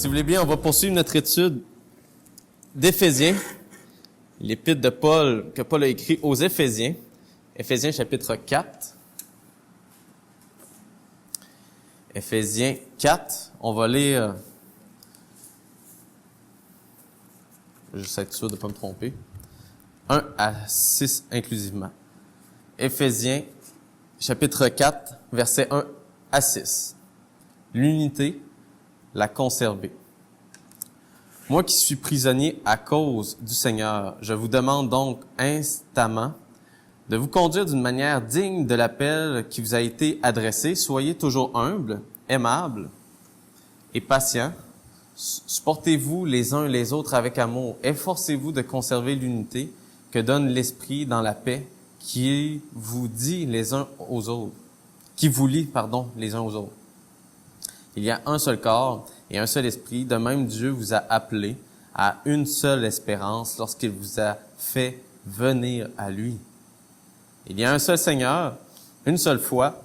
Si vous voulez bien, on va poursuivre notre étude d'Éphésiens, l'épître de Paul, que Paul a écrit aux Éphésiens, Éphésiens chapitre 4. Éphésiens 4, on va lire, je vais juste être sûr de ne pas me tromper, 1 à 6 inclusivement. Éphésiens chapitre 4, versets 1 à 6. L'unité, la conserver. Moi qui suis prisonnier à cause du Seigneur, je vous demande donc instamment de vous conduire d'une manière digne de l'appel qui vous a été adressé. Soyez toujours humbles, aimables et patients. Supportez-vous les uns les autres avec amour. Efforcez-vous de conserver l'unité que donne l'Esprit dans la paix qui vous lie les uns aux autres. Les uns aux autres. Il y a un seul corps et un seul esprit. De même, Dieu vous a appelés à une seule espérance lorsqu'il vous a fait venir à lui. Il y a un seul Seigneur, une seule foi,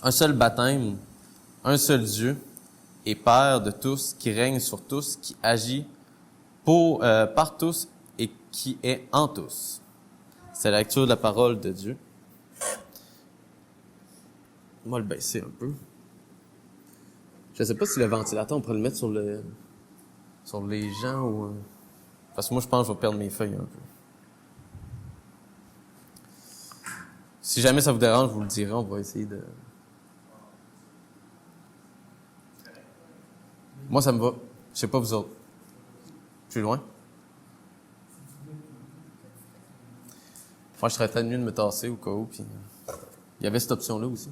un seul baptême, un seul Dieu et Père de tous, qui règne sur tous, qui agit par tous et qui est en tous. C'est la lecture de la parole de Dieu. On va le baisser un peu. Je ne sais pas si le ventilateur, on pourrait le mettre sur les gens ou... Parce que moi, je pense que je vais perdre mes feuilles un peu. Si jamais ça vous dérange, je vous le dirai, on va essayer de... Moi, ça me va. Je sais pas vous autres. Plus loin? Moi, je serais peut-être mieux de me tasser au cas où, puis... Il y avait cette option-là aussi.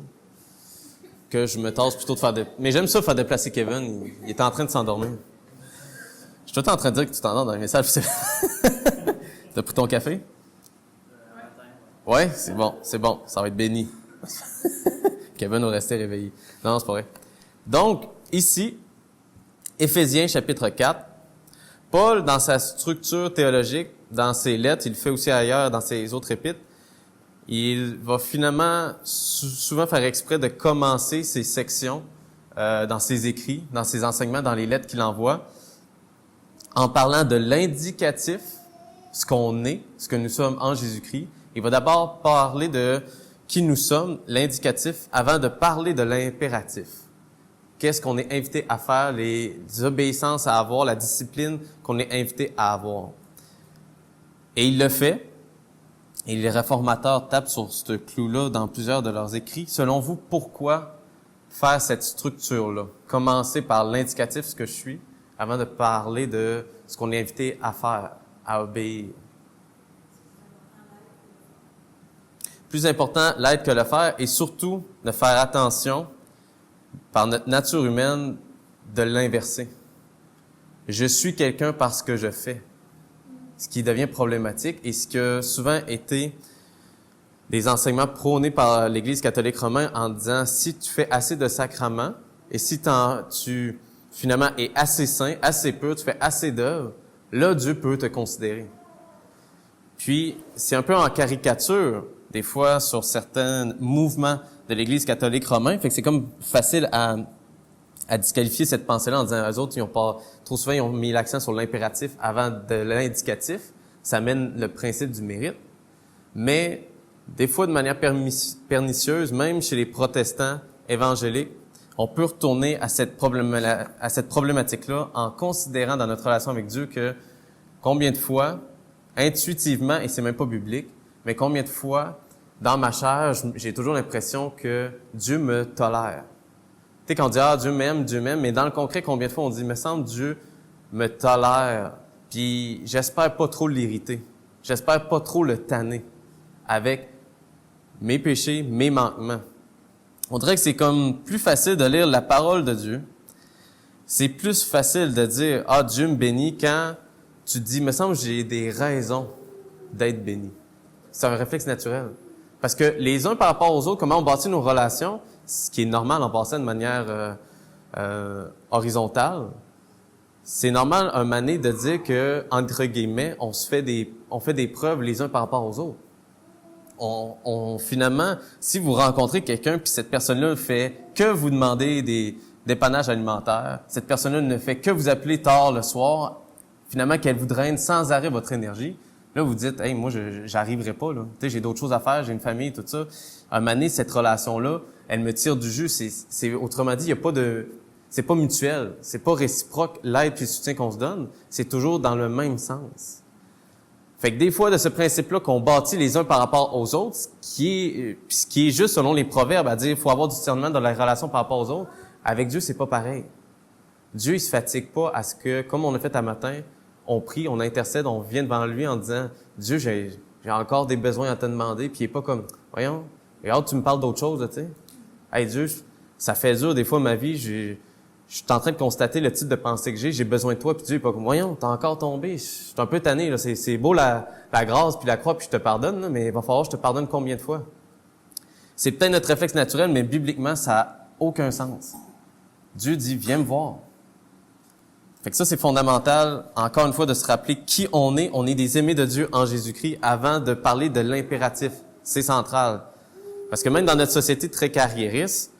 Que je me tasse plutôt de faire des... Mais j'aime ça, faire déplacer Kevin. Il était en train de s'endormir. Je suis tout le temps en train de dire que tu t'endors dans les messages. T'as pris ton café? Ouais, c'est bon. Ça va être béni. Kevin va rester réveillé. Non, c'est pas vrai. Donc, ici, Éphésiens chapitre 4, Paul, dans sa structure théologique, dans ses lettres, il le fait aussi ailleurs dans ses autres épîtres, il va finalement souvent faire exprès de commencer ses sections dans ses écrits, dans ses enseignements, dans les lettres qu'il envoie, en parlant de l'indicatif, ce qu'on est, ce que nous sommes en Jésus-Christ. Il va d'abord parler de qui nous sommes, l'indicatif, avant de parler de l'impératif. Qu'est-ce qu'on est invité à faire, les obéissances à avoir, la discipline qu'on est invité à avoir. Et il le fait. Et les réformateurs tapent sur ce clou-là dans plusieurs de leurs écrits. Selon vous, pourquoi faire cette structure-là? Commencer par l'indicatif, ce que je suis, avant de parler de ce qu'on est invité à faire, à obéir. Plus important, l'être que le faire, et surtout de faire attention, par notre nature humaine, de l'inverser. Je suis quelqu'un parce que je fais. Ce qui devient problématique et ce qui a souvent été des enseignements prônés par l'Église catholique romaine en disant si tu fais assez de sacrements et si tu finalement es assez saint, assez pur, tu fais assez d'œuvres, là Dieu peut te considérer. Puis c'est un peu en caricature des fois sur certains mouvements de l'Église catholique romaine, fait que c'est comme facile à disqualifier cette pensée-là en disant, eux autres, trop souvent, ils ont mis l'accent sur l'impératif avant de l'indicatif. Ça mène le principe du mérite. Mais, des fois, de manière pernicieuse, même chez les protestants évangéliques, on peut retourner à cette problématique-là en considérant dans notre relation avec Dieu que combien de fois, intuitivement, et c'est même pas biblique, mais combien de fois, dans ma chair, j'ai toujours l'impression que Dieu me tolère. Tu sais, quand on dit « Dieu m'aime », mais dans le concret, combien de fois on dit « me semble Dieu me tolère », puis j'espère pas trop l'irriter, j'espère pas trop le tanner avec mes péchés, mes manquements. On dirait que c'est comme plus facile de lire la parole de Dieu. C'est plus facile de dire « Ah, Dieu me bénit » quand tu te dis « me semble j'ai des raisons d'être béni ». C'est un réflexe naturel. Parce que les uns par rapport aux autres, comment on bâtit nos relations, ce qui est normal en passant de manière horizontale, c'est normal un moment donné de dire que, entre guillemets, on fait des preuves les uns par rapport aux autres. Finalement, si vous rencontrez quelqu'un puis cette personne-là fait que vous demander dépannage alimentaire. Cette personne-là ne fait que vous appeler tard le soir, finalement qu'elle vous draine sans arrêt votre énergie. Là, vous dites, hey, moi, j'arriverai pas, là. Tu sais, j'ai d'autres choses à faire, j'ai une famille, tout ça. À un moment donné, cette relation-là, elle me tire du jus. Autrement dit, il y a pas c'est pas mutuel. C'est pas réciproque, l'aide et le soutien qu'on se donne. C'est toujours dans le même sens. Fait que des fois, de ce principe-là qu'on bâtit les uns par rapport aux autres, ce qui est juste selon les proverbes à dire, il faut avoir du discernement dans la relation par rapport aux autres. Avec Dieu, c'est pas pareil. Dieu, il se fatigue pas à ce que, comme on a fait un matin, on prie, on intercède, on vient devant lui en disant, Dieu, j'ai encore des besoins à te demander, puis il est pas comme, voyons, regarde, tu me parles d'autre chose, tu sais. Hey Dieu, ça fait dur des fois ma vie, je suis en train de constater le type de pensée que j'ai besoin de toi, puis Dieu est pas comme, voyons, t'as encore tombé, je suis un peu tanné, là, c'est beau la grâce puis la croix, puis je te pardonne, là, mais il va falloir que je te pardonne combien de fois? C'est peut-être notre réflexe naturel, mais bibliquement, ça a aucun sens. Dieu dit, viens me voir. Fait que ça, c'est fondamental, encore une fois, de se rappeler qui on est. On est des aimés de Dieu en Jésus-Christ avant de parler de l'impératif. C'est central. Parce que même dans notre société très carriériste,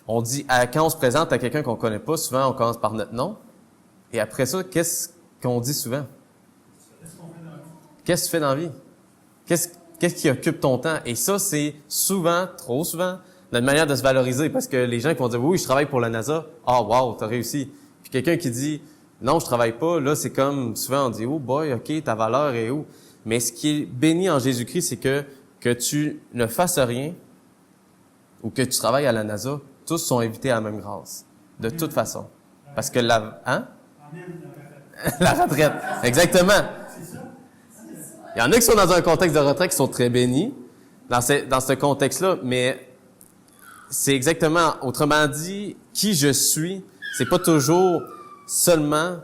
on dit, quand on se présente à quelqu'un qu'on connaît pas, souvent, on commence par notre nom. Et après ça, qu'est-ce qu'on dit souvent? Qu'est-ce que tu fais dans la vie? Qu'est-ce qui occupe ton temps? Et ça, c'est souvent, trop souvent, notre manière de se valoriser. Parce que les gens qui vont dire, oui, je travaille pour la NASA. Ah, wow, t'as réussi. Puis quelqu'un qui dit, non, je travaille pas, là, c'est comme, souvent, on dit, oh boy, OK, ta valeur est où? Mais ce qui est béni en Jésus-Christ, c'est que tu ne fasses rien ou que tu travailles à la NASA, tous sont invités à la même grâce. De toute façon. Parce que la retraite. Exactement. Il y en a qui sont dans un contexte de retraite qui sont très bénis dans ce contexte-là, mais c'est exactement, autrement dit, qui je suis, c'est pas toujours seulement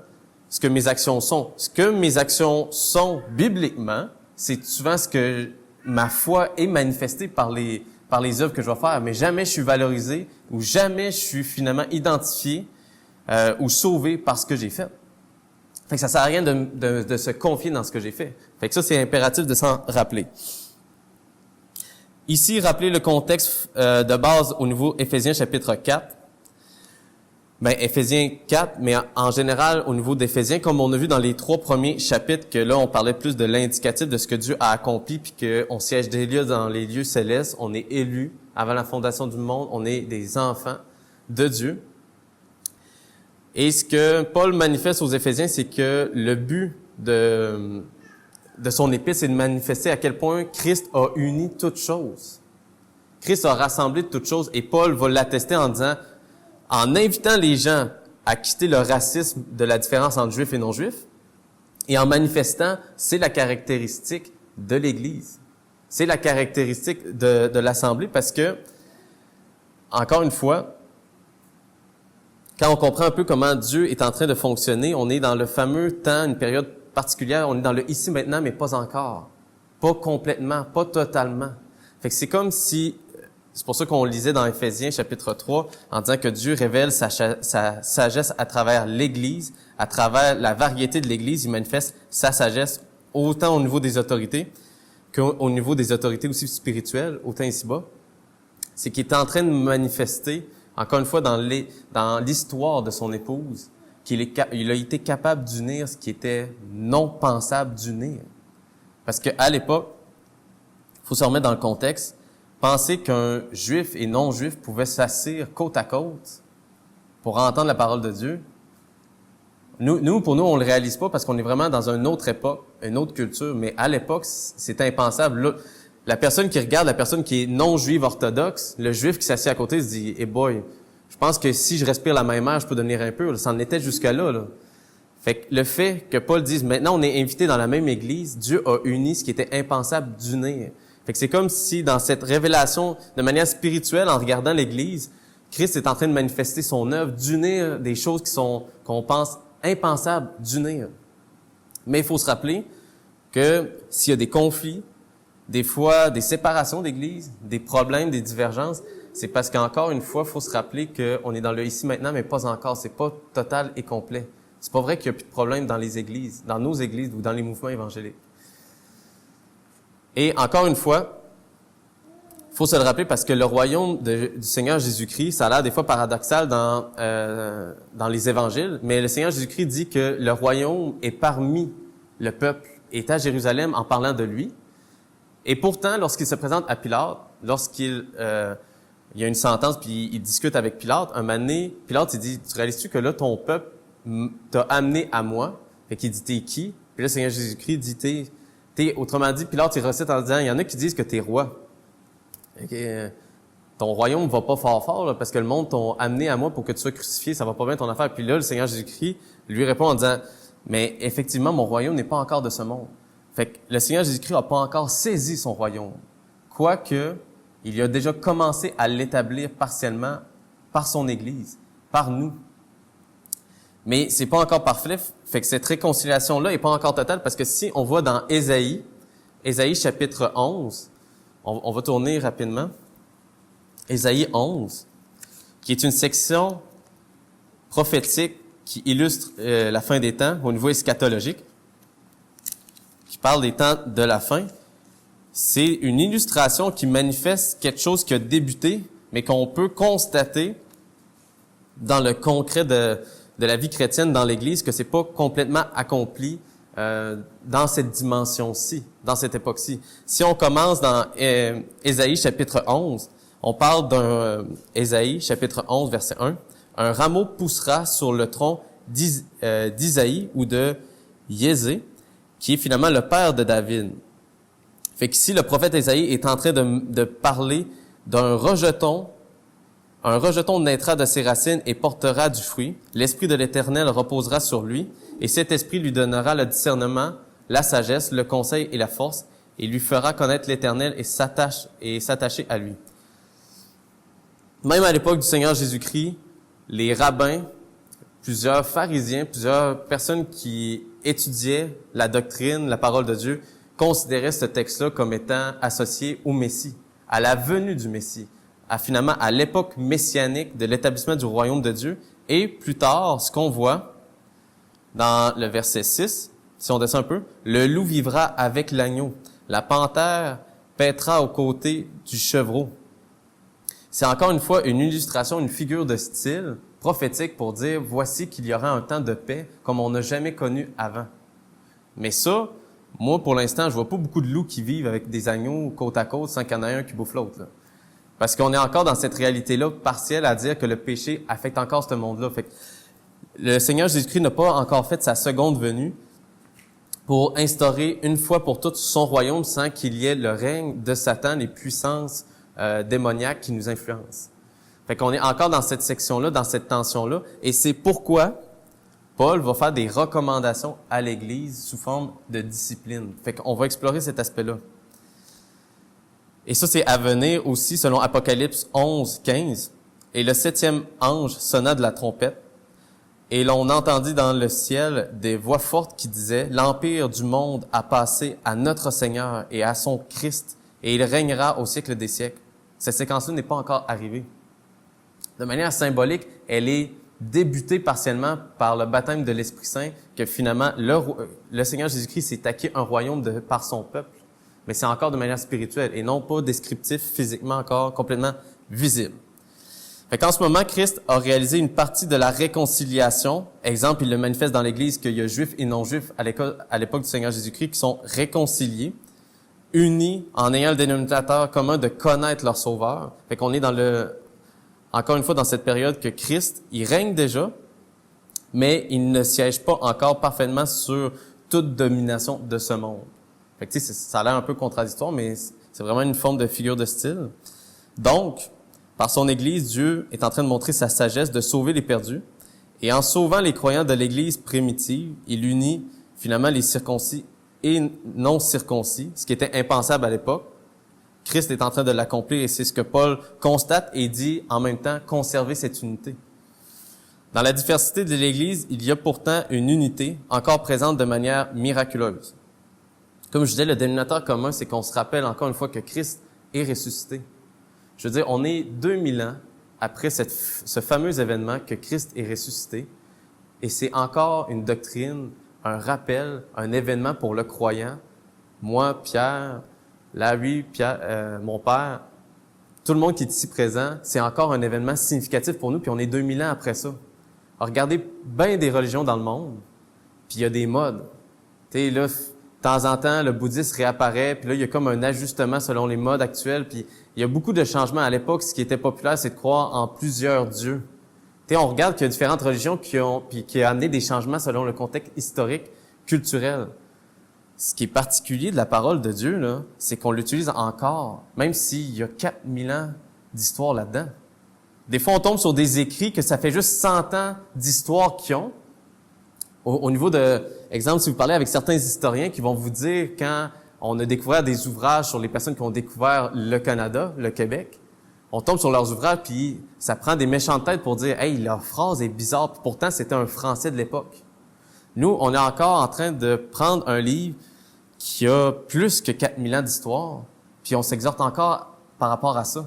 ce que mes actions sont. Ce que mes actions sont bibliquement, c'est souvent ce que ma foi est manifestée par les œuvres que je vais faire, mais jamais je suis valorisé ou jamais je suis finalement identifié ou sauvé par ce que j'ai fait. Fait que ça sert à rien de se confier dans ce que j'ai fait. Fait que ça, c'est impératif de s'en rappeler. Ici, rappelez le contexte de base au niveau Éphésiens chapitre 4. Ben, Éphésiens 4, mais en général, au niveau d'Éphésiens, comme on a vu dans les 3 premiers chapitres, que là, on parlait plus de l'indicatif de ce que Dieu a accompli, puis qu'on siège des lieux dans les lieux célestes, on est élus avant la fondation du monde, on est des enfants de Dieu. Et ce que Paul manifeste aux Éphésiens, c'est que le but de son épître, c'est de manifester à quel point Christ a uni toutes choses. Christ a rassemblé toutes choses, et Paul va l'attester en disant, en invitant les gens à quitter le racisme de la différence entre juifs et non-juifs, et en manifestant, c'est la caractéristique de l'Église. C'est la caractéristique de l'Assemblée, parce que, encore une fois, quand on comprend un peu comment Dieu est en train de fonctionner, on est dans le fameux temps, une période particulière, on est dans le ici maintenant, mais pas encore. Pas complètement, pas totalement. Fait que c'est comme si, c'est pour ça qu'on lisait dans Éphésiens chapitre 3, en disant que Dieu révèle sa sagesse à travers l'Église, à travers la variété de l'Église, il manifeste sa sagesse autant au niveau des autorités qu'au niveau des autorités aussi spirituelles, autant ici-bas. C'est qu'il est en train de manifester, encore une fois, dans l'histoire de son épouse, il a été capable d'unir ce qui était non pensable d'unir. Parce qu'à l'époque, il faut se remettre dans le contexte, penser qu'un juif et non-juif pouvaient s'asseoir côte à côte pour entendre la parole de Dieu. Pour nous, on le réalise pas parce qu'on est vraiment dans une autre époque, une autre culture. Mais à l'époque, c'était impensable. Là, la personne qui regarde, la personne qui est non-juive orthodoxe, le juif qui s'assied à côté se dit, hey boy, je pense que si je respire la même air, je peux devenir impur. Ça en était jusqu'à-là, là. Fait que le fait que Paul dise, maintenant on est invités dans la même église, Dieu a uni ce qui était impensable d'unir. Fait que c'est comme si dans cette révélation, de manière spirituelle, en regardant l'église, Christ est en train de manifester son œuvre, d'unir des choses qu'on pense impensables d'unir. Mais il faut se rappeler que s'il y a des conflits, des fois des séparations d'église, des problèmes, des divergences, c'est parce qu'encore une fois, il faut se rappeler qu'on est dans le ici maintenant, mais pas encore. C'est pas total et complet. C'est pas vrai qu'il n'y a plus de problème dans les églises, dans nos églises ou dans les mouvements évangéliques. Et encore une fois, Il faut se le rappeler parce que le royaume du Seigneur Jésus-Christ, ça a l'air des fois paradoxal dans les évangiles, mais le Seigneur Jésus-Christ dit que le royaume est parmi le peuple, est à Jérusalem en parlant de lui. Et pourtant, lorsqu'il se présente à Pilate, lorsqu'il il y a une sentence, puis il discute avec Pilate, un moment donné, Pilate, il dit, tu réalises-tu que là, ton peuple t'a amené à moi? Fait qu'il dit, t'es qui? Puis là, le Seigneur Jésus-Christ dit, autrement dit, Pilate, il recite en disant, il y en a qui disent que t'es roi. Ton royaume va pas fort, là, parce que le monde t'a amené à moi pour que tu sois crucifié, ça va pas bien ton affaire. Puis là, le Seigneur Jésus-Christ lui répond en disant, mais effectivement, mon royaume n'est pas encore de ce monde. Fait que le Seigneur Jésus-Christ n'a pas encore saisi son royaume. Quoique, il a déjà commencé à l'établir partiellement par son Église, par nous. Mais c'est pas encore parfait. Fait que cette réconciliation-là est pas encore totale, parce que si on voit dans Ésaïe chapitre 11, on va tourner rapidement. Ésaïe 11, qui est une section prophétique qui illustre la fin des temps au niveau eschatologique, qui parle des temps de la fin. C'est une illustration qui manifeste quelque chose qui a débuté, mais qu'on peut constater dans le concret de la vie chrétienne dans l'Église, que c'est pas complètement accompli dans cette dimension-ci, dans cette époque-ci. Si on commence dans Ésaïe chapitre 11, on parle d'un Ésaïe chapitre 11 verset 1. Un rameau poussera sur le tronc d'Isaïe ou de Yésé, qui est finalement le père de David. Fait qu'ici, le prophète Ésaïe est en train de parler d'un rejeton. Un rejeton naîtra de ses racines et portera du fruit. L'Esprit de l'Éternel reposera sur lui, et cet Esprit lui donnera le discernement, la sagesse, le conseil et la force, et lui fera connaître l'Éternel et s'attacher à lui. Même à l'époque du Seigneur Jésus-Christ, les rabbins, plusieurs pharisiens, plusieurs personnes qui étudiaient la doctrine, la parole de Dieu, considéraient ce texte-là comme étant associé au Messie, à la venue du Messie, finalement à l'époque messianique de l'établissement du royaume de Dieu. Et plus tard, ce qu'on voit dans le verset 6, si on descend un peu, « Le loup vivra avec l'agneau, la panthère paîtra aux côtés du chevreau. » C'est encore une fois une illustration, une figure de style prophétique pour dire, voici qu'il y aura un temps de paix comme on n'a jamais connu avant. Mais ça, moi, pour l'instant, je vois pas beaucoup de loups qui vivent avec des agneaux côte à côte sans qu'il y en ait un qui bouffe l'autre, là. Parce qu'on est encore dans cette réalité-là partielle à dire que le péché affecte encore ce monde-là. Fait que le Seigneur Jésus-Christ n'a pas encore fait sa seconde venue pour instaurer une fois pour toutes son royaume sans qu'il y ait le règne de Satan, les puissances démoniaques qui nous influencent. Fait qu'on est encore dans cette section-là, dans cette tension-là, et c'est pourquoi Paul va faire des recommandations à l'Église sous forme de discipline. Fait qu'on va explorer cet aspect-là. Et ça, c'est à venir aussi selon Apocalypse 11, 15. Et le 7e ange sonna de la trompette, et l'on entendit dans le ciel des voix fortes qui disaient « L'empire du monde a passé à notre Seigneur et à son Christ, et il régnera au siècle des siècles. » Cette séquence-là n'est pas encore arrivée. De manière symbolique, elle est débutée partiellement par le baptême de l'Esprit Saint, que finalement, le Seigneur Jésus-Christ s'est acquis un royaume par son peuple. Mais c'est encore de manière spirituelle et non pas descriptif, physiquement encore complètement visible. Fait qu'en ce moment, Christ a réalisé une partie de la réconciliation. Exemple, il le manifeste dans l'Église qu'il y a juifs et non-juifs à l'époque du Seigneur Jésus-Christ qui sont réconciliés, unis en ayant le dénominateur commun de connaître leur Sauveur. Fait qu'on est encore une fois dans cette période que Christ, il règne déjà, mais il ne siège pas encore parfaitement sur toute domination de ce monde. Fait que tu sais, ça a l'air un peu contradictoire, mais c'est vraiment une forme de figure de style. Donc, par son Église, Dieu est en train de montrer sa sagesse de sauver les perdus. Et en sauvant les croyants de l'Église primitive, il unit finalement les circoncis et non circoncis, ce qui était impensable à l'époque. Christ est en train de l'accomplir et c'est ce que Paul constate et dit en même temps, conserver cette unité. Dans la diversité de l'Église, il y a pourtant une unité encore présente de manière miraculeuse. Comme je disais, le dénominateur commun, c'est qu'on se rappelle encore une fois que Christ est ressuscité. Je veux dire, on est 2000 ans après ce fameux événement que Christ est ressuscité, et c'est encore une doctrine, un rappel, un événement pour le croyant. Moi, Pierre, Larry, mon père, tout le monde qui est ici présent, c'est encore un événement significatif pour nous, puis on est 2000 ans après ça. Alors, regardez bien des religions dans le monde, puis il y a des modes. Tu sais, là, de temps en temps, le bouddhisme réapparaît, puis là, il y a comme un ajustement selon les modes actuels, puis il y a beaucoup de changements. À l'époque, ce qui était populaire, c'est de croire en plusieurs dieux. Tu sais, on regarde qu'il y a différentes religions qui ont amené des changements selon le contexte historique, culturel. Ce qui est particulier de la parole de Dieu, là, c'est qu'on l'utilise encore, même s'il y a 4000 ans d'histoire là-dedans. Des fois, on tombe sur des écrits que ça fait juste 100 ans d'histoire qu'ils ont. Au niveau de, exemple, si vous parlez avec certains historiens qui vont vous dire quand on a découvert des ouvrages sur les personnes qui ont découvert le Canada, le Québec, on tombe sur leurs ouvrages, puis ça prend des méchantes têtes pour dire « Hey, leur phrase est bizarre. » Puis pourtant, c'était un Français de l'époque. Nous, on est encore en train de prendre un livre qui a plus que 4000 ans d'histoire, puis on s'exhorte encore par rapport à ça.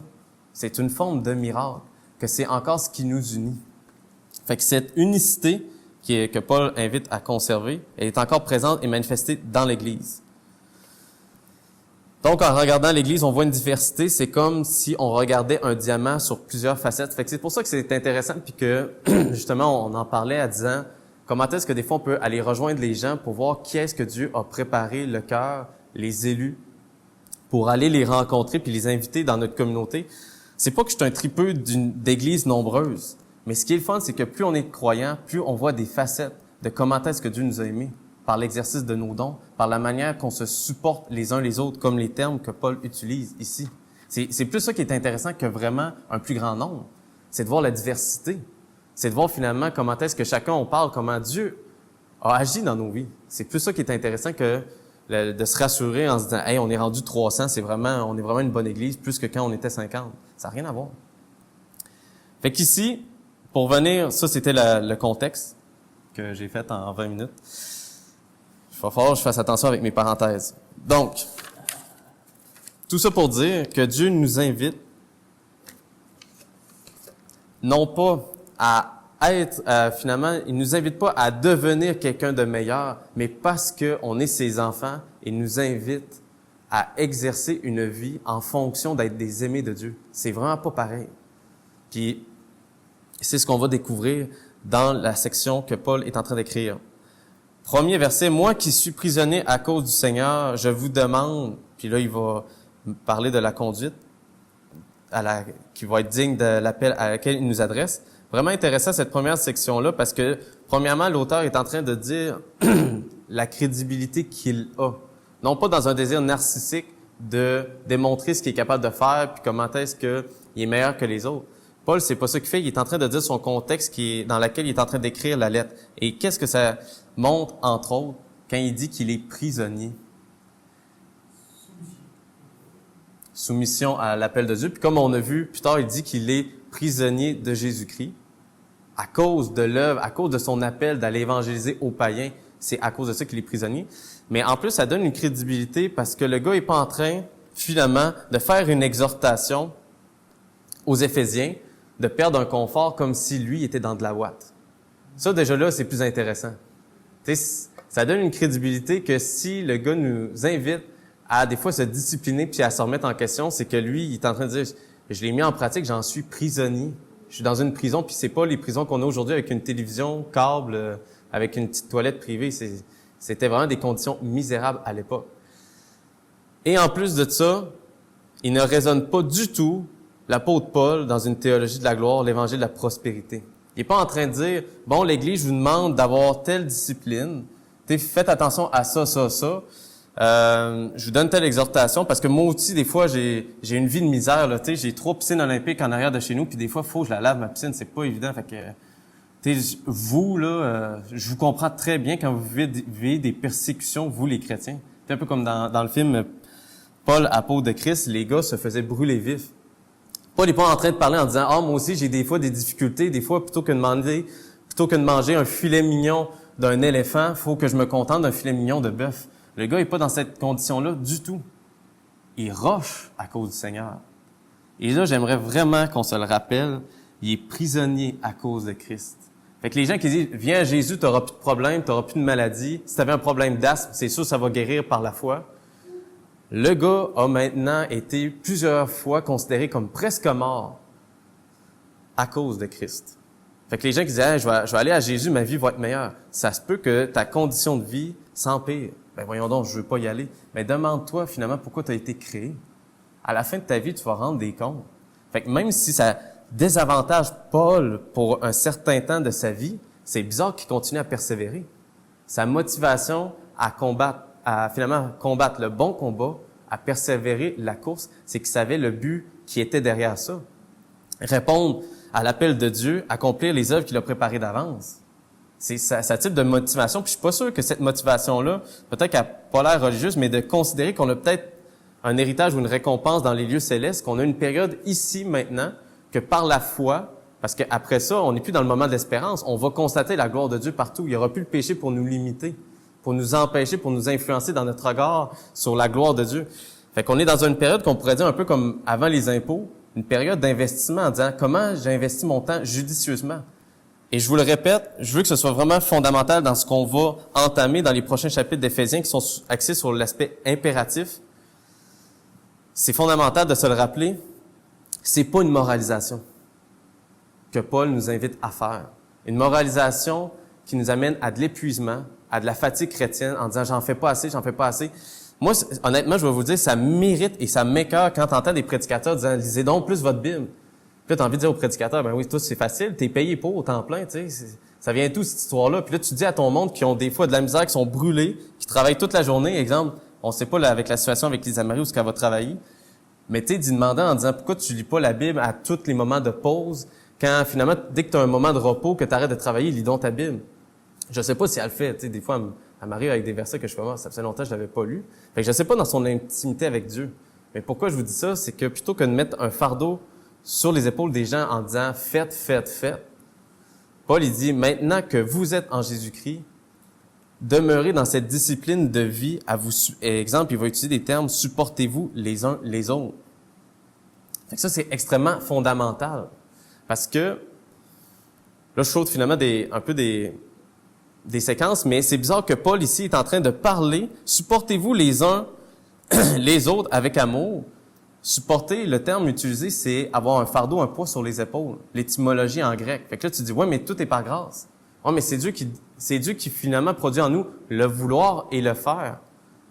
C'est une forme de miracle, que c'est encore ce qui nous unit. Fait que cette unicité que Paul invite à conserver, elle est encore présente et manifestée dans l'Église. Donc, en regardant l'Église, on voit une diversité. C'est comme si on regardait un diamant sur plusieurs facettes. Fait que c'est pour ça que c'est intéressant, puis que, justement, on en parlait en disant comment est-ce que des fois on peut aller rejoindre les gens pour voir qui est-ce que Dieu a préparé le cœur, les élus, pour aller les rencontrer puis les inviter dans notre communauté. C'est pas que je suis un tripeux d'églises nombreuses, mais ce qui est le fun, c'est que plus on est croyant, plus on voit des facettes de comment est-ce que Dieu nous a aimés, par l'exercice de nos dons, par la manière qu'on se supporte les uns les autres, comme les termes que Paul utilise ici. C'est plus ça qui est intéressant que vraiment un plus grand nombre. C'est de voir la diversité. C'est de voir finalement comment est-ce que chacun on parle, comment Dieu a agi dans nos vies. C'est plus ça qui est intéressant que de se rassurer en se disant « Hey, on est rendu 300, on est vraiment une bonne église, plus que quand on était 50. » Ça n'a rien à voir. Fait qu'ici, pour venir, ça c'était le contexte que j'ai fait en 20 minutes. Il va falloir que je fasse attention avec mes parenthèses. Donc, tout ça pour dire que Dieu nous invite non pas à être, finalement, il nous invite pas à devenir quelqu'un de meilleur, mais parce que on est ses enfants, il nous invite à exercer une vie en fonction d'être des aimés de Dieu. C'est vraiment pas pareil. Puis, c'est ce qu'on va découvrir dans la section que Paul est en train d'écrire. Premier verset, « Moi qui suis prisonnier à cause du Seigneur, je vous demande... » Puis là, il va parler de la conduite qui va être digne de l'appel à laquelle il nous adresse. Vraiment intéressant cette première section-là parce que, premièrement, l'auteur est en train de dire la crédibilité qu'il a. Non pas dans un désir narcissique de démontrer ce qu'il est capable de faire puis comment est-ce qu'il est meilleur que les autres. Paul, c'est pas ça qu'il fait. Il est en train de dire son contexte dans lequel il est en train d'écrire la lettre. Et qu'est-ce que ça montre, entre autres, quand il dit qu'il est prisonnier? Soumission à l'appel de Dieu. Puis comme on a vu plus tard, il dit qu'il est prisonnier de Jésus-Christ à cause de l'œuvre, à cause de son appel d'aller évangéliser aux païens. C'est à cause de ça qu'il est prisonnier. Mais en plus, ça donne une crédibilité parce que le gars est pas en train, finalement, de faire une exhortation aux Éphésiens de perdre un confort comme si lui était dans de la ouate. Ça, déjà là, c'est plus intéressant. Tu sais, ça donne une crédibilité que si le gars nous invite à des fois se discipliner puis à se remettre en question, c'est que lui, il est en train de dire « Je l'ai mis en pratique, j'en suis prisonnier. Je suis dans une prison, puis c'est pas les prisons qu'on a aujourd'hui avec une télévision, câble, avec une petite toilette privée. C'était vraiment des conditions misérables à l'époque. Et en plus de ça, il ne raisonne pas du tout l'apôtre Paul dans une théologie de la gloire, l'évangile de la prospérité. Il est pas en train de dire, bon, l'Église vous demande d'avoir telle discipline, faites attention à ça, ça, ça. Je vous donne telle exhortation parce que moi aussi, des fois, j'ai une vie de misère, là, j'ai 3 piscines olympiques en arrière de chez nous, puis des fois, faut que je la lave, ma piscine, c'est pas évident. Fait que, vous, là, je vous comprends très bien quand vous vivez des persécutions, vous, les chrétiens. C'est un peu comme dans le film Paul, apôtre de Christ, les gars se faisaient brûler vifs. Paul n'est pas en train de parler en disant « Ah, moi aussi, j'ai des fois des difficultés. Des fois, plutôt que de manger un filet mignon d'un éléphant, faut que je me contente d'un filet mignon de bœuf. » Le gars n'est pas dans cette condition-là du tout. Il roche à cause du Seigneur. Et là, j'aimerais vraiment qu'on se le rappelle, il est prisonnier à cause de Christ. Fait que les gens qui disent « Viens à Jésus, tu n'auras plus de problème, tu n'auras plus de maladie. Si tu avais un problème d'asthme, c'est sûr ça va guérir par la foi. » Le gars a maintenant été plusieurs fois considéré comme presque mort à cause de Christ. Fait que les gens qui disaient hey, je vais aller à Jésus, ma vie va être meilleure. Ça se peut que ta condition de vie s'empire. Ben voyons donc, je veux pas y aller. Mais demande-toi finalement pourquoi tu as été créé. À la fin de ta vie, tu vas rendre des comptes. Fait que même si ça désavantage Paul pour un certain temps de sa vie, c'est bizarre qu'il continue à persévérer. Sa motivation à finalement combattre le bon combat, à persévérer la course, c'est qu'il savait le but qui était derrière ça. Répondre à l'appel de Dieu, accomplir les œuvres qu'il a préparées d'avance. C'est ça type de motivation. Puis je suis pas sûr que cette motivation-là, peut-être qu'elle n'a pas l'air religieuse, mais de considérer qu'on a peut-être un héritage ou une récompense dans les lieux célestes, qu'on a une période ici maintenant, que par la foi, parce qu'après ça, on n'est plus dans le moment de l'espérance, on va constater la gloire de Dieu partout. Il n'y aura plus le péché pour nous limiter, pour nous empêcher, pour nous influencer dans notre regard sur la gloire de Dieu. Fait qu'on est dans une période qu'on pourrait dire un peu comme avant les impôts, une période d'investissement en disant comment j'investis mon temps judicieusement. Et je vous le répète, je veux que ce soit vraiment fondamental dans ce qu'on va entamer dans les prochains chapitres d'Éphésiens qui sont axés sur l'aspect impératif. C'est fondamental de se le rappeler. C'est pas une moralisation que Paul nous invite à faire. Une moralisation qui nous amène à de l'épuisement, à de la fatigue chrétienne en disant j'en fais pas assez. Moi, honnêtement, je vais vous dire, ça m'irrite et ça m'écoeure quand t'entends des prédicateurs disant lisez donc plus votre Bible. Puis là, t'as envie de dire aux prédicateurs, ben oui, toi, c'est facile, t'es payé pour au temps plein, tu sais. Ça vient tout, cette histoire-là. Puis là, tu dis à ton monde qui ont des fois de la misère, qui sont brûlés, qui travaillent toute la journée. Exemple, on sait pas là, avec la situation avec Lisa Marie où ce qu'elle va travailler. Mais tu sais, d'y demander en disant pourquoi tu lis pas la Bible à tous les moments de pause, quand finalement, dès que tu as un moment de repos, que tu arrêtes de travailler, lis donc ta Bible. Je sais pas si elle le fait. Tu sais, des fois, elle m'arrive avec des versets que je fais, ça faisait longtemps que je l'avais pas lu. Fait que je sais pas dans son intimité avec Dieu. Mais pourquoi je vous dis ça, c'est que plutôt que de mettre un fardeau sur les épaules des gens en disant faites, Paul il dit maintenant que vous êtes en Jésus-Christ, demeurez dans cette discipline de vie à vous. Exemple, il va utiliser des termes supportez-vous les uns les autres. Fait que ça c'est extrêmement fondamental parce que là je saute finalement un peu des séquences, mais c'est bizarre que Paul ici est en train de parler supportez-vous les uns les autres avec amour. Supporter, le terme utilisé, c'est avoir un fardeau, un poids sur les épaules. L'étymologie en grec. Fait que là, tu dis, ouais, mais tout est par grâce. Ouais, mais c'est Dieu qui finalement produit en nous le vouloir et le faire.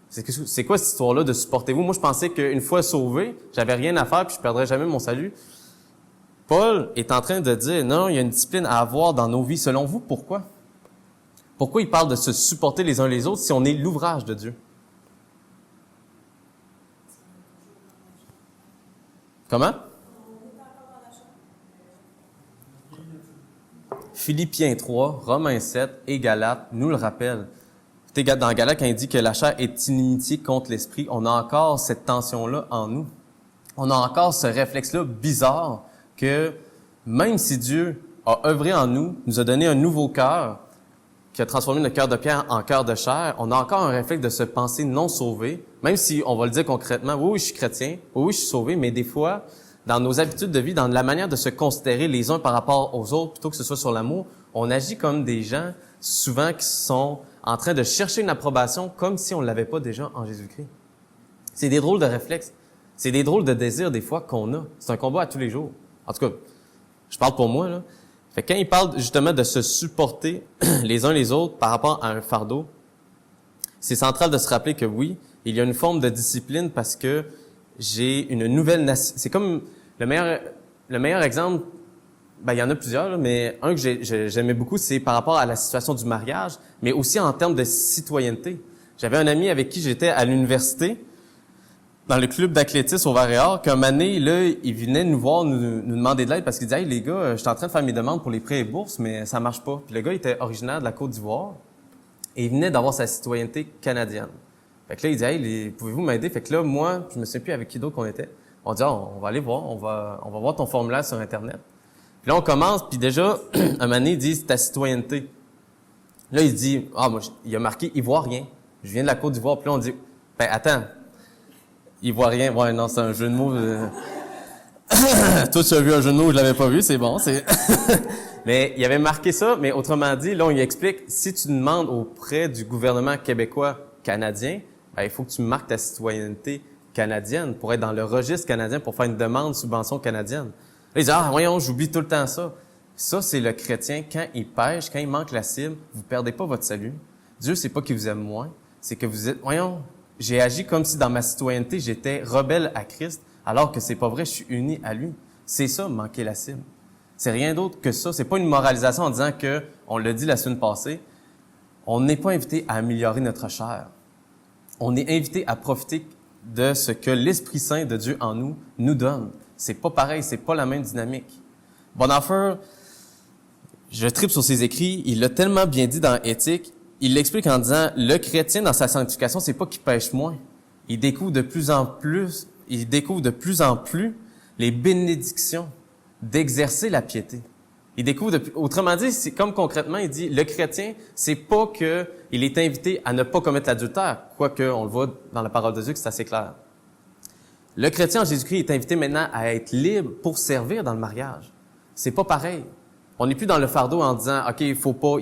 C'est quoi cette histoire-là de supporter-vous? Moi, je pensais qu'une fois sauvé, j'avais rien à faire puis je perdrais jamais mon salut. Paul est en train de dire, non, il y a une discipline à avoir dans nos vies. Selon vous, pourquoi? Pourquoi il parle de se supporter les uns les autres si on est l'ouvrage de Dieu? Comment? Philippiens 3, Romains 7 et Galates nous le rappellent. Dans Galates, quand il dit que la chair est inimitié contre l'esprit, on a encore cette tension-là en nous. On a encore ce réflexe-là bizarre que même si Dieu a œuvré en nous, nous a donné un nouveau cœur, qui a transformé notre cœur de pierre en cœur de chair, on a encore un réflexe de se penser non sauvé, même si on va le dire concrètement, oui, je suis chrétien, oui, je suis sauvé, mais des fois, dans nos habitudes de vie, dans la manière de se considérer les uns par rapport aux autres, plutôt que ce soit sur l'amour, on agit comme des gens, souvent, qui sont en train de chercher une approbation comme si on ne l'avait pas déjà en Jésus-Christ. C'est des drôles de réflexes. C'est des drôles de désirs, des fois, qu'on a. C'est un combat à tous les jours. En tout cas, je parle pour moi, là. Fait que quand il parle justement de se supporter les uns les autres par rapport à un fardeau, c'est central de se rappeler que oui, il y a une forme de discipline parce que j'ai une nouvelle nation. C'est comme le meilleur exemple, ben il y en a plusieurs, là, mais un que j'aimais beaucoup, c'est par rapport à la situation du mariage, mais aussi en termes de citoyenneté. J'avais un ami avec qui j'étais à l'université, dans le club d'athlétisme au Varéor, qu'un moment donné, là, il venait nous voir, nous demander de l'aide parce qu'il disait « Hey, les gars, je suis en train de faire mes demandes pour les prêts et bourses, mais ça marche pas. » Puis le gars, il était originaire de la Côte d'Ivoire et il venait d'avoir sa citoyenneté canadienne. Fait que là, il dit « Hey, pouvez-vous m'aider? » Fait que là, moi, je me souviens plus avec qui d'autre qu'on était. On dit « On va aller voir, on va voir ton formulaire sur Internet. » Puis là, on commence, puis déjà, un moment donné, il dit « Ta citoyenneté. » Là, il dit « moi, il a marqué Ivoirien. Je viens de la Côte d'Ivoire. » Puis là, on dit « Ben, attends. Ivoirien, ouais, non, c'est un jeu de mots. Toi, tu as vu un jeu de mots, je l'avais pas vu, c'est bon, Mais il avait marqué ça, mais autrement dit, là, on lui explique, si tu demandes auprès du gouvernement québécois canadien, il faut que tu marques ta citoyenneté canadienne pour être dans le registre canadien, pour faire une demande de subvention canadienne. Là, ils disent, voyons, j'oublie tout le temps ça. Ça, c'est le chrétien, quand il pêche, quand il manque la cible, vous perdez pas votre salut. Dieu, c'est pas qu'il vous aime moins, c'est que vous êtes, voyons, j'ai agi comme si dans ma citoyenneté, j'étais rebelle à Christ, alors que c'est pas vrai, je suis uni à lui. C'est ça, manquer la cible. C'est rien d'autre que ça. C'est pas une moralisation en disant que, on l'a dit la semaine passée, on n'est pas invité à améliorer notre chair. On est invité à profiter de ce que l'Esprit Saint de Dieu en nous donne. C'est pas pareil, c'est pas la même dynamique. Bonhoeffer, je tripe sur ses écrits, il l'a tellement bien dit dans Éthique, il l'explique en disant, le chrétien dans sa sanctification, c'est pas qu'il pêche moins. Il découvre de plus en plus les bénédictions d'exercer la piété. Il découvre autrement dit, c'est comme concrètement, il dit, le chrétien, c'est pas que il est invité à ne pas commettre l'adultère, quoique on le voit dans la parole de Dieu que c'est assez clair. Le chrétien en Jésus-Christ est invité maintenant à être libre pour servir dans le mariage. C'est pas pareil. On n'est plus dans le fardeau en disant, OK, il faut pas.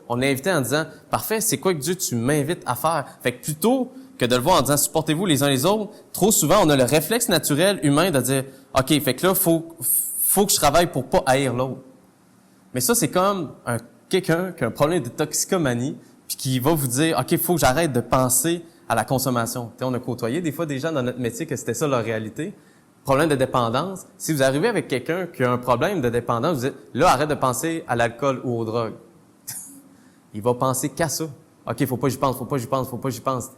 On est invité en disant, parfait, c'est quoi que Dieu, tu m'invites à faire? Fait que plutôt que de le voir en disant, supportez-vous les uns les autres, trop souvent, on a le réflexe naturel humain de dire, OK, fait que là, faut que je travaille pour pas haïr l'autre. Mais ça, c'est comme quelqu'un qui a un problème de toxicomanie, puis qui va vous dire, OK, faut que j'arrête de penser à la consommation. On a côtoyé des fois des gens dans notre métier que c'était ça leur réalité. Problème de dépendance. Si vous arrivez avec quelqu'un qui a un problème de dépendance, vous dites, là, arrête de penser à l'alcool ou aux drogues. Il va penser qu'à ça. OK, faut pas que j'y pense.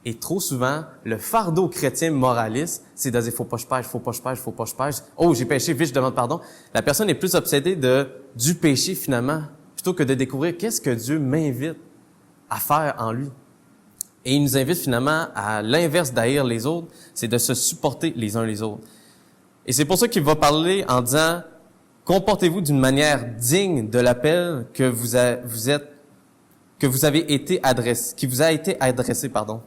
Et trop souvent, le fardeau chrétien moraliste, c'est de dire, faut pas que je pêche. Oh, j'ai péché, vite, je demande pardon. La personne est plus obsédée du péché, finalement, plutôt que de découvrir qu'est-ce que Dieu m'invite à faire en lui. Et il nous invite finalement à l'inverse d'haïr les autres, c'est de se supporter les uns les autres. Et c'est pour ça qu'il va parler en disant, comportez-vous d'une manière digne de l'appel qui vous a été adressé, pardon.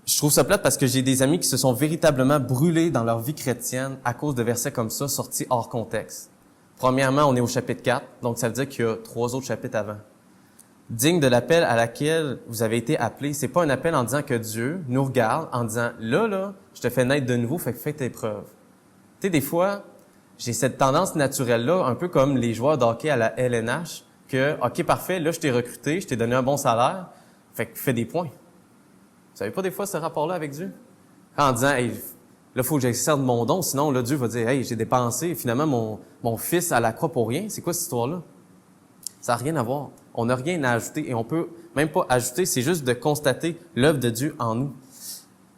Je trouve ça plate parce que j'ai des amis qui se sont véritablement brûlés dans leur vie chrétienne à cause de versets comme ça, sortis hors contexte. Premièrement, on est au chapitre 4, donc ça veut dire qu'il y a 3 autres chapitres avant. Digne de l'appel à laquelle vous avez été appelés, c'est pas un appel en disant que Dieu nous regarde en disant, là, je te fais naître de nouveau, fait que fais tes preuves. Tu sais, des fois, j'ai cette tendance naturelle-là, un peu comme les joueurs de hockey à la LNH, que, OK, parfait, là, je t'ai recruté, je t'ai donné un bon salaire, fait que fais des points. Vous savez pas des fois ce rapport-là avec Dieu? En disant, hey, là, faut que j'exerce mon don, sinon, là, Dieu va dire, hey, j'ai dépensé finalement mon fils à la croix pour rien. C'est quoi cette histoire-là? Ça n'a rien à voir. On n'a rien à ajouter et on peut même pas ajouter, c'est juste de constater l'œuvre de Dieu en nous.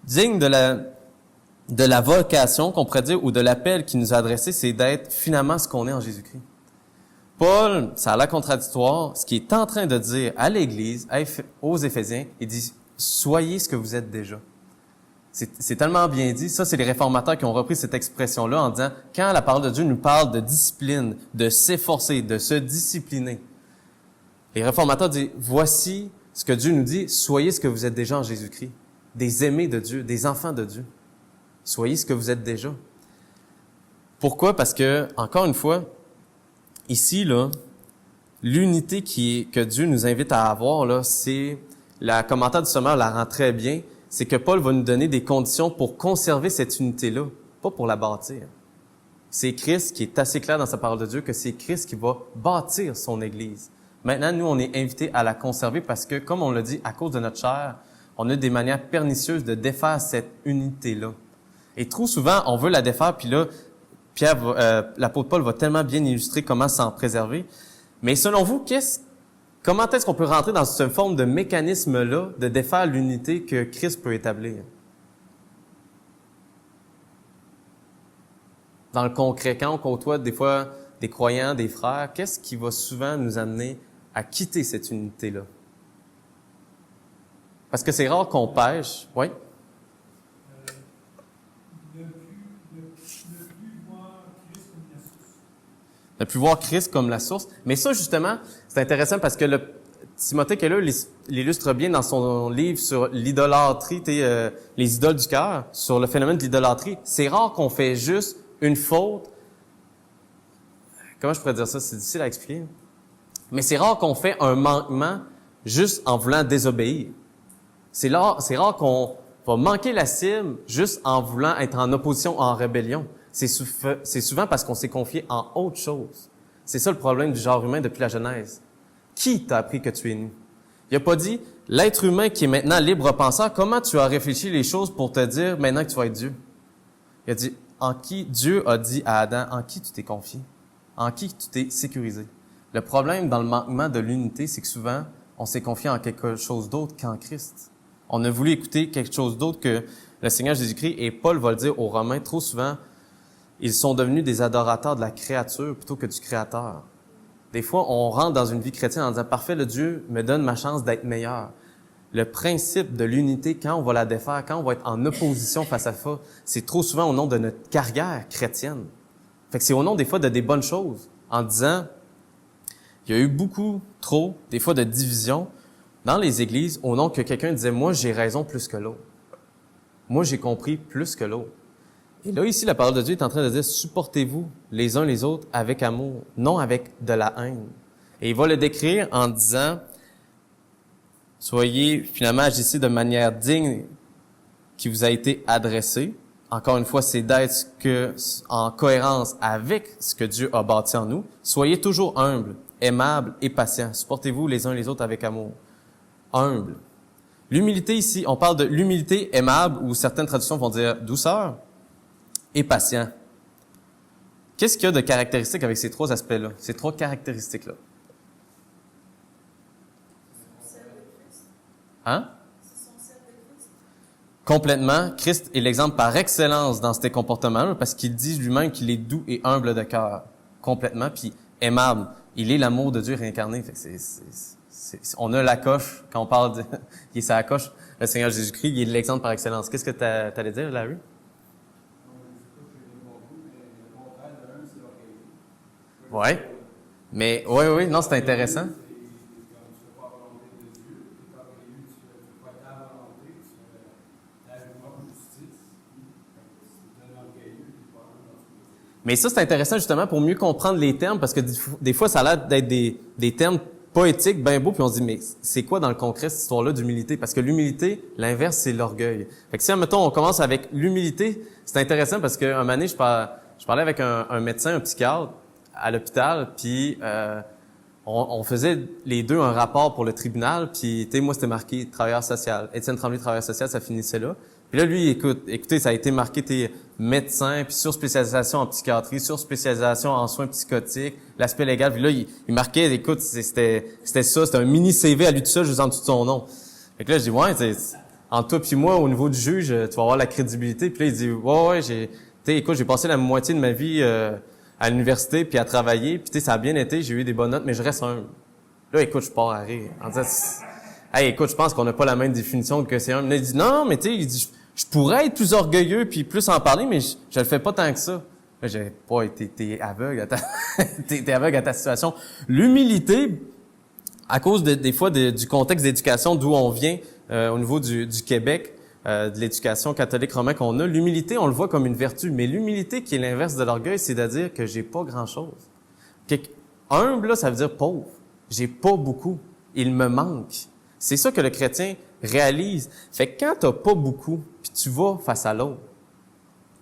Digne de la vocation, qu'on pourrait dire, ou de l'appel qui nous a adressé, c'est d'être finalement ce qu'on est en Jésus-Christ. Paul, ça a l'air contradictoire, ce qu'il est en train de dire à l'Église, aux Éphésiens, il dit, soyez ce que vous êtes déjà. C'est tellement bien dit. Ça, c'est les réformateurs qui ont repris cette expression-là en disant, quand la parole de Dieu nous parle de discipline, de s'efforcer, de se discipliner, les réformateurs disent, voici ce que Dieu nous dit, soyez ce que vous êtes déjà en Jésus-Christ. Des aimés de Dieu, des enfants de Dieu. Soyez ce que vous êtes déjà. Pourquoi? Parce que, encore une fois, ici, là, l'unité que Dieu nous invite à avoir, là, c'est, la commentaire du Sommeur la rend très bien, c'est que Paul va nous donner des conditions pour conserver cette unité-là, pas pour la bâtir. C'est Christ qui est assez clair dans sa parole de Dieu que c'est Christ qui va bâtir son Église. Maintenant, nous, on est invités à la conserver parce que, comme on l'a dit, à cause de notre chair, on a des manières pernicieuses de défaire cette unité-là. Et trop souvent, on veut la défaire, puis là, l'apôtre Paul va tellement bien illustrer comment s'en préserver. Mais selon vous, comment est-ce qu'on peut rentrer dans cette forme de mécanisme-là de défaire l'unité que Christ peut établir? Dans le concret, quand on côtoie des fois des croyants, des frères, qu'est-ce qui va souvent nous amener à quitter cette unité-là? Parce que c'est rare qu'on pêche. Oui? Ne plus voir Christ comme la source. Mais ça, justement, c'est intéressant parce que Timothée Keller l'illustre bien dans son livre sur l'idolâtrie, les idoles du cœur, sur le phénomène de l'idolâtrie. C'est rare qu'on fait juste une faute. Comment je pourrais dire ça? C'est difficile à expliquer. Mais c'est rare qu'on fait un manquement juste en voulant désobéir. C'est rare qu'on va manquer la cible juste en voulant être en opposition, en rébellion. C'est souvent parce qu'on s'est confié en autre chose. C'est ça le problème du genre humain depuis la Genèse. Qui t'a appris que tu es nu? Il n'a pas dit, l'être humain qui est maintenant libre penseur, comment tu as réfléchi les choses pour te dire maintenant que tu vas être Dieu? Il a dit, en qui Dieu a dit à Adam, en qui tu t'es confié? En qui tu t'es sécurisé? Le problème dans le manquement de l'unité, c'est que souvent, on s'est confié en quelque chose d'autre qu'en Christ. On a voulu écouter quelque chose d'autre que le Seigneur Jésus-Christ, et Paul va le dire aux Romains, trop souvent, ils sont devenus des adorateurs de la créature plutôt que du Créateur. Des fois, on rentre dans une vie chrétienne en disant, parfait, le Dieu me donne ma chance d'être meilleur. Le principe de l'unité, quand on va la défaire, quand on va être en opposition face à ça, c'est trop souvent au nom de notre carrière chrétienne. Fait que c'est au nom des fois de des bonnes choses, en disant, il y a eu beaucoup, trop, des fois de division dans les églises au nom que quelqu'un disait, moi, j'ai raison plus que l'autre. Moi, j'ai compris plus que l'autre. Et là, ici, la parole de Dieu est en train de dire, supportez-vous les uns les autres avec amour, non avec de la haine. Et il va le décrire en disant, soyez finalement agissez de manière digne qui vous a été adressée. Encore une fois, c'est d'être en cohérence avec ce que Dieu a bâti en nous. Soyez toujours humbles, aimables et patients. Supportez-vous les uns les autres avec amour. Humble. L'humilité ici, on parle de l'humilité aimable, ou certaines traductions vont dire douceur et patient. Qu'est-ce qu'il y a de caractéristique avec ces trois aspects-là, ces trois caractéristiques-là? Hein? Complètement. Christ est l'exemple par excellence dans ces comportements-là parce qu'il dit lui-même qu'il est doux et humble de cœur. Complètement. Puis aimable. Il est l'amour de Dieu réincarné. Fait que on a la coche quand on parle de... il est sa coche. Le Seigneur Jésus-Christ, il est l'exemple par excellence. Qu'est-ce que t'allais dire, Larry? Ouais. Mais, oui, non, c'est intéressant. Mais ça, c'est intéressant justement pour mieux comprendre les termes, parce que des fois, ça a l'air d'être des termes poétiques, bien beaux, puis on se dit, mais c'est quoi dans le concret cette histoire-là d'humilité? Parce que l'humilité, l'inverse, c'est l'orgueil. Fait que si, mettons, on commence avec l'humilité, c'est intéressant parce qu'un moment donné, je parlais avec un médecin, un psychiatre, à l'hôpital, puis on faisait les deux un rapport pour le tribunal, puis tu sais, moi, c'était marqué travailleur social. Étienne Tremblay, travailleur social, ça finissait là. Puis là, lui, écoutez, ça a été marqué tes médecins, puis surspécialisation en psychiatrie, surspécialisation en soins psychotiques, l'aspect légal. Puis là, il marquait, écoute, c'était ça, c'était un mini CV à lui tout seul, juste en dessous de son nom. Fait que là, je dis, ouais, entre toi puis moi, au niveau du juge, tu vas avoir la crédibilité. Puis là, il dit, ouais, écoute, j'ai passé la moitié de ma vie à l'université puis à travailler, puis tu sais, ça a bien été, j'ai eu des bonnes notes, mais je reste humble. Là, écoute, je pars à rire. En disant, hey, écoute, je pense qu'on n'a pas la même définition que c'est humble. Là, il dit, non, mais tu sais, il dit, je pourrais être plus orgueilleux puis plus en parler, mais je le fais pas tant que ça. Là, j'ai pas t'es aveugle à t'es aveugle à ta situation. L'humilité, à cause des fois du contexte d'éducation d'où on vient, au niveau du Québec, de l'éducation catholique romaine qu'on a, l'humilité, on le voit comme une vertu, mais l'humilité qui est l'inverse de l'orgueil, c'est de dire que j'ai pas grand-chose. Humble, là, ça veut dire pauvre. J'ai pas beaucoup. Il me manque. C'est ça que le chrétien réalise. Fait que quand t'as pas beaucoup, puis tu vas face à l'autre,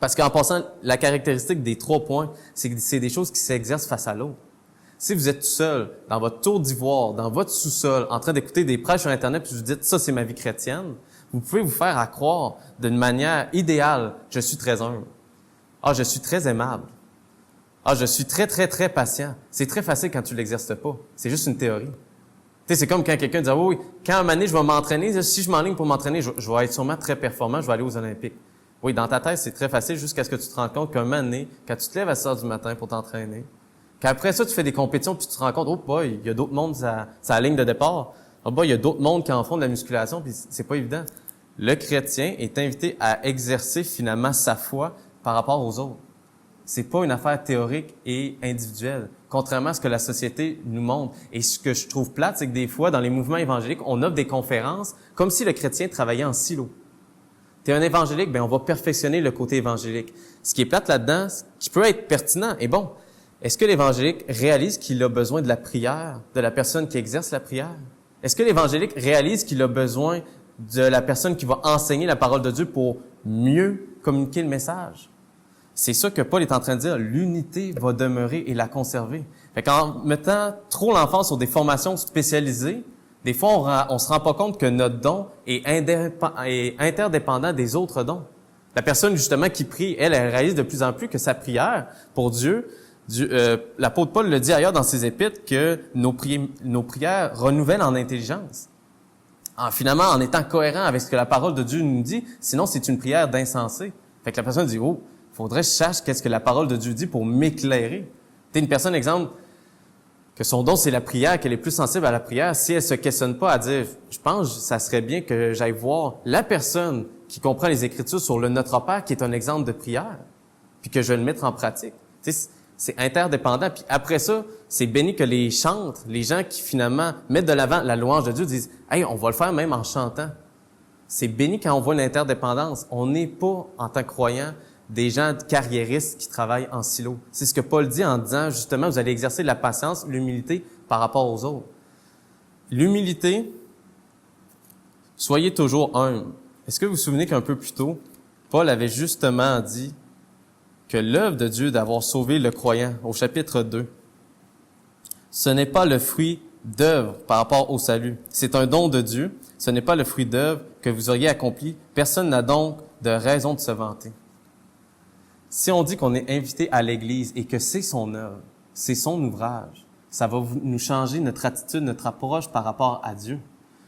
parce qu'en passant, la caractéristique des 3 points, c'est que c'est des choses qui s'exercent face à l'autre. Si vous êtes tout seul, dans votre tour d'ivoire, dans votre sous-sol, en train d'écouter des prêches sur Internet, puis vous dites, ça, c'est ma vie chrétienne, vous pouvez vous faire à croire d'une manière idéale, je suis très humble. Ah, je suis très aimable. Ah, je suis très, très, très patient. C'est très facile quand tu l'exerces pas. C'est juste une théorie. Tu sais, c'est comme quand quelqu'un dit, ah oui, quand un moment donné, je vais m'entraîner, si je m'enligne pour m'entraîner, je vais être sûrement très performant, je vais aller aux Olympiques. Oui, dans ta tête, c'est très facile jusqu'à ce que tu te rendes compte qu'un moment donné, quand tu te lèves à 6 heures du matin pour t'entraîner, qu'après ça, tu fais des compétitions puis tu te rends compte, oh boy, il y a d'autres mondes à la ligne de départ. Oh boy, il y a d'autres mondes qui en font de la musculation puis c'est pas évident. Le chrétien est invité à exercer finalement sa foi par rapport aux autres. C'est pas une affaire théorique et individuelle, contrairement à ce que la société nous montre. Et ce que je trouve plate, c'est que des fois, dans les mouvements évangéliques, on offre des conférences comme si le chrétien travaillait en silo. T'es un évangélique, ben on va perfectionner le côté évangélique. Ce qui est plate là-dedans, ce qui peut être pertinent, et bon, est-ce que l'évangélique réalise qu'il a besoin de la prière, de la personne qui exerce la prière? Est-ce que l'évangélique réalise qu'il a besoin de la personne qui va enseigner la parole de Dieu pour mieux communiquer le message? C'est ça que Paul est en train de dire. L'unité va demeurer et la conserver. Fait qu'en mettant trop l'enfant sur des formations spécialisées, des fois, on se rend pas compte que notre don est interdépendant des autres dons. La personne, justement, qui prie, elle réalise de plus en plus que sa prière pour Dieu, l'apôtre Paul le dit ailleurs dans ses épîtres, que nos prières renouvellent en intelligence. Finalement, en étant cohérent avec ce que la parole de Dieu nous dit, sinon c'est une prière d'insensé. Fait que la personne dit, oh, faudrait que je sache qu'est-ce que la parole de Dieu dit pour m'éclairer. T'es une personne, exemple, que son don, c'est la prière, qu'elle est plus sensible à la prière, si elle se questionne pas à dire, je pense que ça serait bien que j'aille voir la personne qui comprend les Écritures sur le Notre Père, qui est un exemple de prière, puis que je vais le mettre en pratique. Tu sais, c'est interdépendant. Puis après ça, c'est béni que les chantres, les gens qui finalement mettent de l'avant la louange de Dieu, disent, hey, on va le faire même en chantant. C'est béni quand on voit l'interdépendance. On n'est pas, en tant que croyants, des gens carriéristes qui travaillent en silo. C'est ce que Paul dit en disant, justement, vous allez exercer la patience, l'humilité par rapport aux autres. L'humilité, soyez toujours humble. Est-ce que vous vous souvenez qu'un peu plus tôt, Paul avait justement dit que l'œuvre de Dieu d'avoir sauvé le croyant, au chapitre 2, ce n'est pas le fruit d'œuvre par rapport au salut. C'est un don de Dieu. Ce n'est pas le fruit d'œuvre que vous auriez accompli. Personne n'a donc de raison de se vanter. Si on dit qu'on est invité à l'Église et que c'est son œuvre, c'est son ouvrage, ça va nous changer notre attitude, notre approche par rapport à Dieu.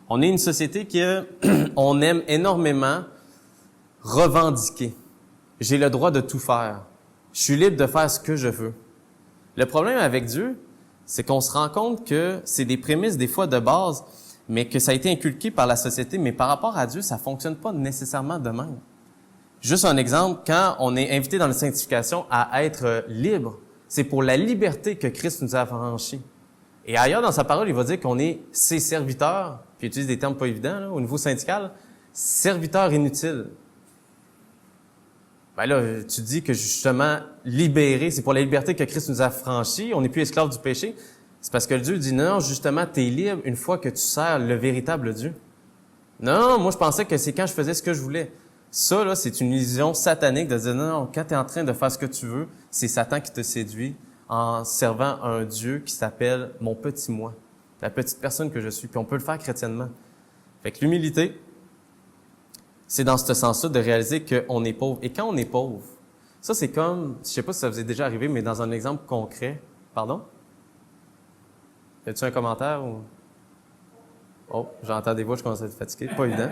On est une société on aime énormément revendiquer. J'ai le droit de tout faire. Je suis libre de faire ce que je veux. Le problème avec Dieu, c'est qu'on se rend compte que c'est des prémices des fois de base, mais que ça a été inculqué par la société, mais par rapport à Dieu, ça fonctionne pas nécessairement de même. Juste un exemple, quand on est invité dans la sanctification à être libre, c'est pour la liberté que Christ nous a affranchis. Et ailleurs dans sa parole, il va dire qu'on est ses serviteurs, puis il utilise des termes pas évidents là, au niveau syndical, serviteurs inutiles. Ben là, tu dis que justement, libéré, c'est pour la liberté que Christ nous a affranchis, on n'est plus esclaves du péché. C'est parce que Dieu dit non, justement, tu es libre une fois que tu sers le véritable Dieu. Non, moi je pensais que c'est quand je faisais ce que je voulais. Ça, là, c'est une illusion satanique de dire non, quand tu es en train de faire ce que tu veux, c'est Satan qui te séduit en servant un Dieu qui s'appelle mon petit moi, la petite personne que je suis. Puis on peut le faire chrétiennement. Fait que l'humilité, c'est dans ce sens-là de réaliser qu'on est pauvre. Et quand on est pauvre, ça c'est comme, je sais pas si ça vous est déjà arrivé, mais dans un exemple concret, pardon? Y a-tu un commentaire ou? Oh, j'entends des voix, je commence à être fatigué. Pas évident.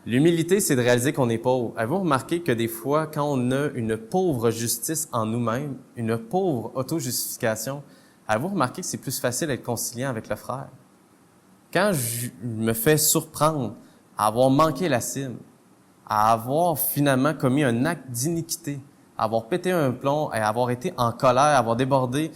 L'humilité, c'est de réaliser qu'on est pauvre. Avez-vous remarqué que des fois, quand on a une pauvre justice en nous-mêmes, une pauvre auto-justification, avez-vous remarqué que c'est plus facile d'être conciliant avec le frère? Quand je me fais surprendre à avoir manqué la cible, à avoir finalement commis un acte d'iniquité, à avoir pété un plomb, à avoir été en colère, à avoir débordé,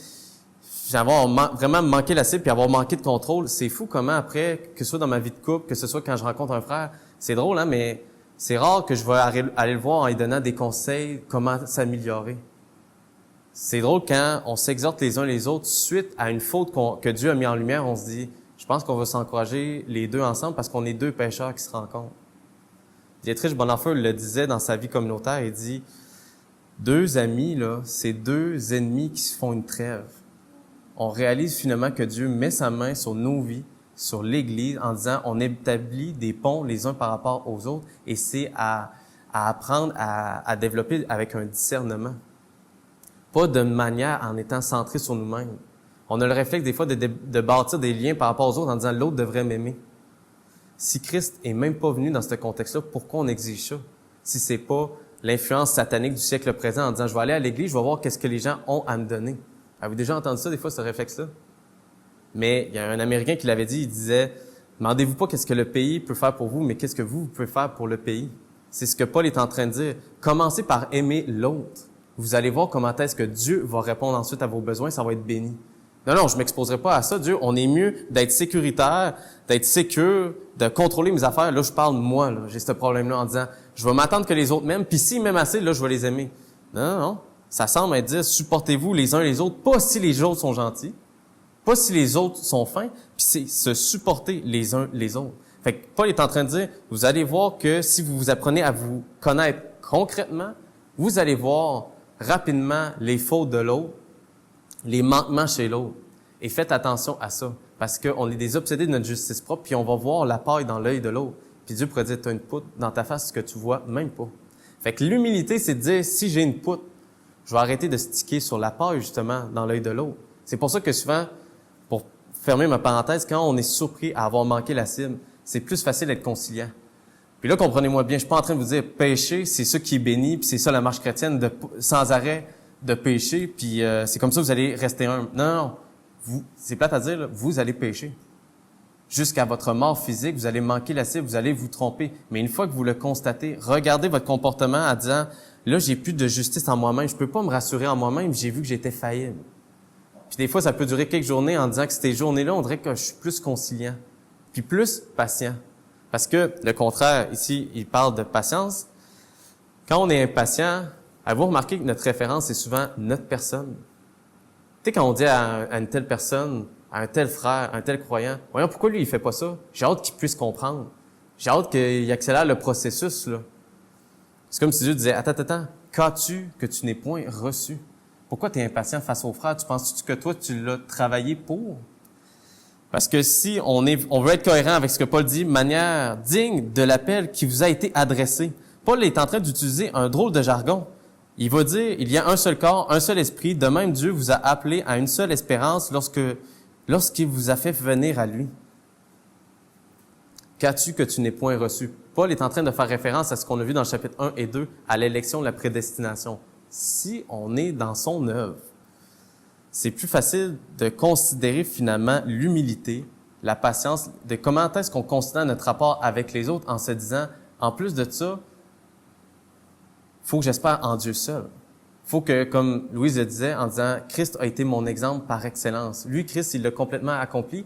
avoir vraiment manqué la cible puis avoir manqué de contrôle, c'est fou comment après, que ce soit dans ma vie de couple, que ce soit quand je rencontre un frère, c'est drôle, hein, mais c'est rare que je vais aller le voir en lui donnant des conseils, comment s'améliorer. C'est drôle quand on s'exhorte les uns les autres suite à une faute que Dieu a mis en lumière, on se dit, je pense qu'on va s'encourager les deux ensemble parce qu'on est deux pécheurs qui se rencontrent. Dietrich Bonhoeffer le disait dans sa vie communautaire, il dit, deux amis, là, c'est deux ennemis qui se font une trêve. On réalise finalement que Dieu met sa main sur nos vies, sur l'Église, en disant on établit des ponts les uns par rapport aux autres, et c'est à apprendre à développer avec un discernement. Pas de manière en étant centré sur nous-mêmes. On a le réflexe des fois de bâtir des liens par rapport aux autres en disant l'autre devrait m'aimer. Si Christ est même pas venu dans ce contexte-là, pourquoi on exige ça? Si c'est pas l'influence satanique du siècle présent en disant je vais aller à l'Église, je vais voir qu'est-ce que les gens ont à me donner. Avez-vous déjà entendu ça, des fois, ce réflexe-là? Mais il y a un Américain qui l'avait dit, il disait, demandez-vous pas qu'est-ce que le pays peut faire pour vous, mais qu'est-ce que vous pouvez faire pour le pays. C'est ce que Paul est en train de dire. Commencez par aimer l'autre. Vous allez voir comment est-ce que Dieu va répondre ensuite à vos besoins, ça va être béni. Non, je m'exposerai pas à ça, Dieu. On est mieux d'être sécuritaire, d'être sécure, de contrôler mes affaires. Là, je parle de moi, là. J'ai ce problème-là en disant, je vais m'attendre que les autres m'aiment, puis s'ils m'aiment assez, là, je vais les aimer. Non. Ça semble être dire, supportez-vous les uns les autres, pas si les autres sont gentils, pas si les autres sont fins, puis c'est se supporter les uns les autres. Fait que Paul est en train de dire, vous allez voir que si vous vous apprenez à vous connaître concrètement, vous allez voir rapidement les fautes de l'autre, les manquements chez l'autre. Et faites attention à ça, parce qu'on est des obsédés de notre justice propre, puis on va voir la paille dans l'œil de l'autre. Puis Dieu pourrait dire, tu as une poutre dans ta face que tu vois même pas. Fait que l'humilité, c'est de dire, si j'ai une poutre, je vais arrêter de sticker sur la paille, justement, dans l'œil de l'autre. C'est pour ça que souvent, pour fermer ma parenthèse, quand on est surpris à avoir manqué la cible, c'est plus facile d'être conciliant. Puis là, comprenez-moi bien, je suis pas en train de vous dire, pécher, c'est ça qui est béni, puis c'est ça la marche chrétienne, sans arrêt de pécher, puis c'est comme ça que vous allez rester humble. Non, c'est plate à dire, là, vous allez pécher. Jusqu'à votre mort physique, vous allez manquer la cible, vous allez vous tromper. Mais une fois que vous le constatez, regardez votre comportement en disant, là, j'ai plus de justice en moi-même, je peux pas me rassurer en moi-même, j'ai vu que j'étais faillible. Puis des fois, ça peut durer quelques journées en disant que ces journées-là, on dirait que je suis plus conciliant, puis plus patient. Parce que le contraire, ici, il parle de patience. Quand on est impatient, avez-vous remarqué que notre référence, c'est souvent notre personne? Tu sais, quand on dit à une telle personne, à un tel frère, à un tel croyant, voyons, pourquoi lui, il fait pas ça? J'ai hâte qu'il puisse comprendre. J'ai hâte qu'il accélère le processus, là. C'est comme si Dieu disait, attends, qu'as-tu que tu n'aies point reçu? Pourquoi tu es impatient face au frère? Tu penses que toi, tu l'as travaillé pour? Parce que si on veut être cohérent avec ce que Paul dit, manière digne de l'appel qui vous a été adressé. Paul est en train d'utiliser un drôle de jargon. Il va dire, il y a un seul corps, un seul esprit. De même, Dieu vous a appelé à une seule espérance lorsqu'il vous a fait venir à lui. Qu'as-tu que tu n'aies point reçu? Paul est en train de faire référence à ce qu'on a vu dans le chapitre 1 et 2, à l'élection, la prédestination. Si on est dans son œuvre, c'est plus facile de considérer finalement l'humilité, la patience, de comment est-ce qu'on considère notre rapport avec les autres en se disant, en plus de ça, faut que j'espère en Dieu seul. Faut que, comme Louise le disait, en disant, Christ a été mon exemple par excellence. Lui, Christ, il l'a complètement accompli.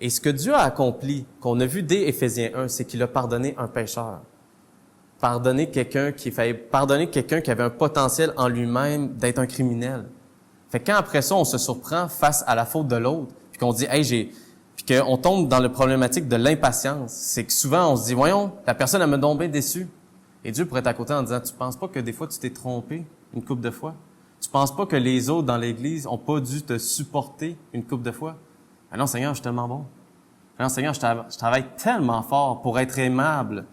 Et ce que Dieu a accompli, qu'on a vu dès Éphésiens 1, c'est qu'il a pardonné un pécheur. Pardonner quelqu'un qui avait un potentiel en lui-même d'être un criminel. Fait que quand après ça, on se surprend face à la faute de l'autre, puis qu'on dit, puis qu'on tombe dans la problématique de l'impatience, c'est que souvent, on se dit, voyons, la personne, elle m'a donc bien déçu. Et Dieu pourrait être à côté en disant, tu penses pas que des fois, tu t'es trompé une couple de fois? Tu penses pas que les autres dans l'Église ont pas dû te supporter une couple de fois? Ah non, Seigneur, je suis tellement bon. Ah non, Seigneur, je travaille tellement fort pour être aimable,